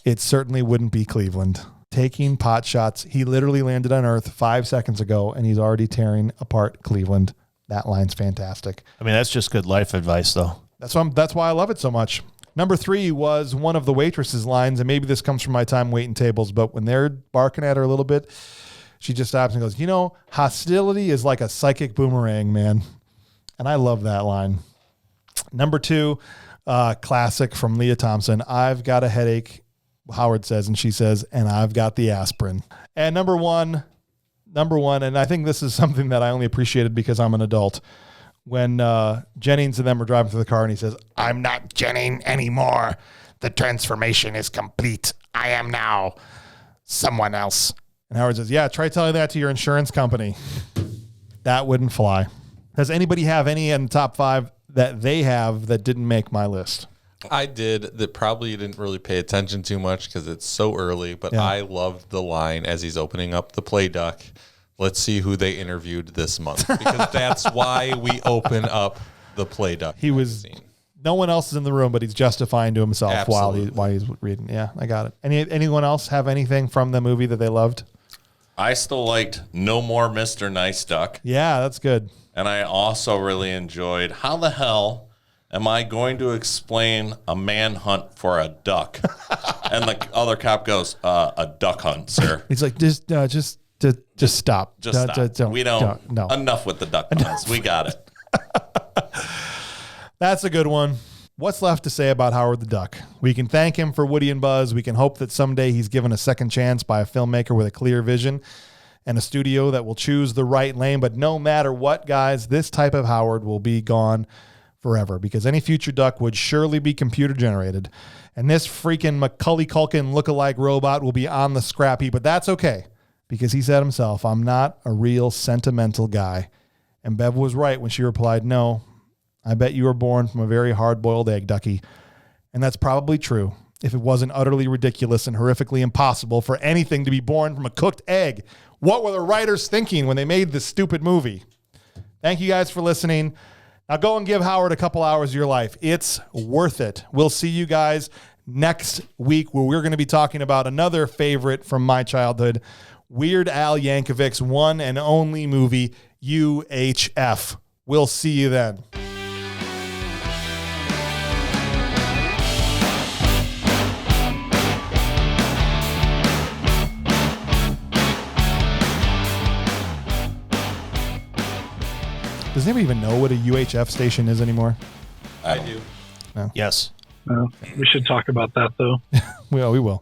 S1: it certainly wouldn't be Cleveland. Taking pot shots. He literally landed on Earth 5 seconds ago, and he's already tearing apart Cleveland. That line's fantastic.
S4: I mean, that's just good life advice, though.
S1: That's why I love it so much. Number 3 was one of the waitress's lines, and maybe this comes from my time waiting tables, but when they're barking at her a little bit, she just stops and goes, hostility is like a psychic boomerang, man. And I love that line. Number 2, classic from Leah Thompson. I've got a headache, Howard says, and she says, and I've got the aspirin. And number one, and I think this is something that I only appreciated because I'm an adult. When Jennings and them were driving through the car and he says, I'm not Jennings anymore. The transformation is complete. I am now someone else. And Howard says, yeah, try telling that to your insurance company. That wouldn't fly. Does anybody have any in the top 5 that they have that didn't make my list?
S3: I did, that probably didn't really pay attention too much because it's so early, but I loved the line as he's opening up the play duck. Let's see who they interviewed this month, because that's why we open up the play duck.
S1: No one else is in the room, but he's justifying to himself while he's reading. Yeah, I got it. Anyone else have anything from the movie that they loved?
S2: I still liked No More Mr. Nice Duck.
S1: Yeah, that's good.
S2: And I also really enjoyed how the hell am I going to explain a manhunt for a duck? And the other cop goes, a duck hunt, sir.
S1: He's like, just stop.
S2: Just stop.
S1: No.
S2: Enough with the duck hunts. We got it.
S1: That's a good one. What's left to say about Howard the Duck? We can thank him for Woody and Buzz. We can hope that someday he's given a second chance by a filmmaker with a clear vision and a studio that will choose the right lane. But no matter what, guys, this type of Howard will be gone forever because any future Duck would surely be computer generated. And this freaking Macaulay Culkin lookalike robot will be on the scrap heap. But that's okay because he said himself, I'm not a real sentimental guy. And Bev was right when she replied, no, I bet you were born from a very hard-boiled egg, Ducky. And that's probably true if it wasn't utterly ridiculous and horrifically impossible for anything to be born from a cooked egg. What were the writers thinking when they made this stupid movie? Thank you guys for listening. Now go and give Howard a couple hours of your life. It's worth it. We'll see you guys next week where we're going to be talking about another favorite from my childhood, Weird Al Yankovic's one and only movie, UHF. We'll see you then. Does anybody even know what a UHF station is anymore?
S2: I do.
S4: Yes.
S5: We should talk about that, though.
S1: Well, we will.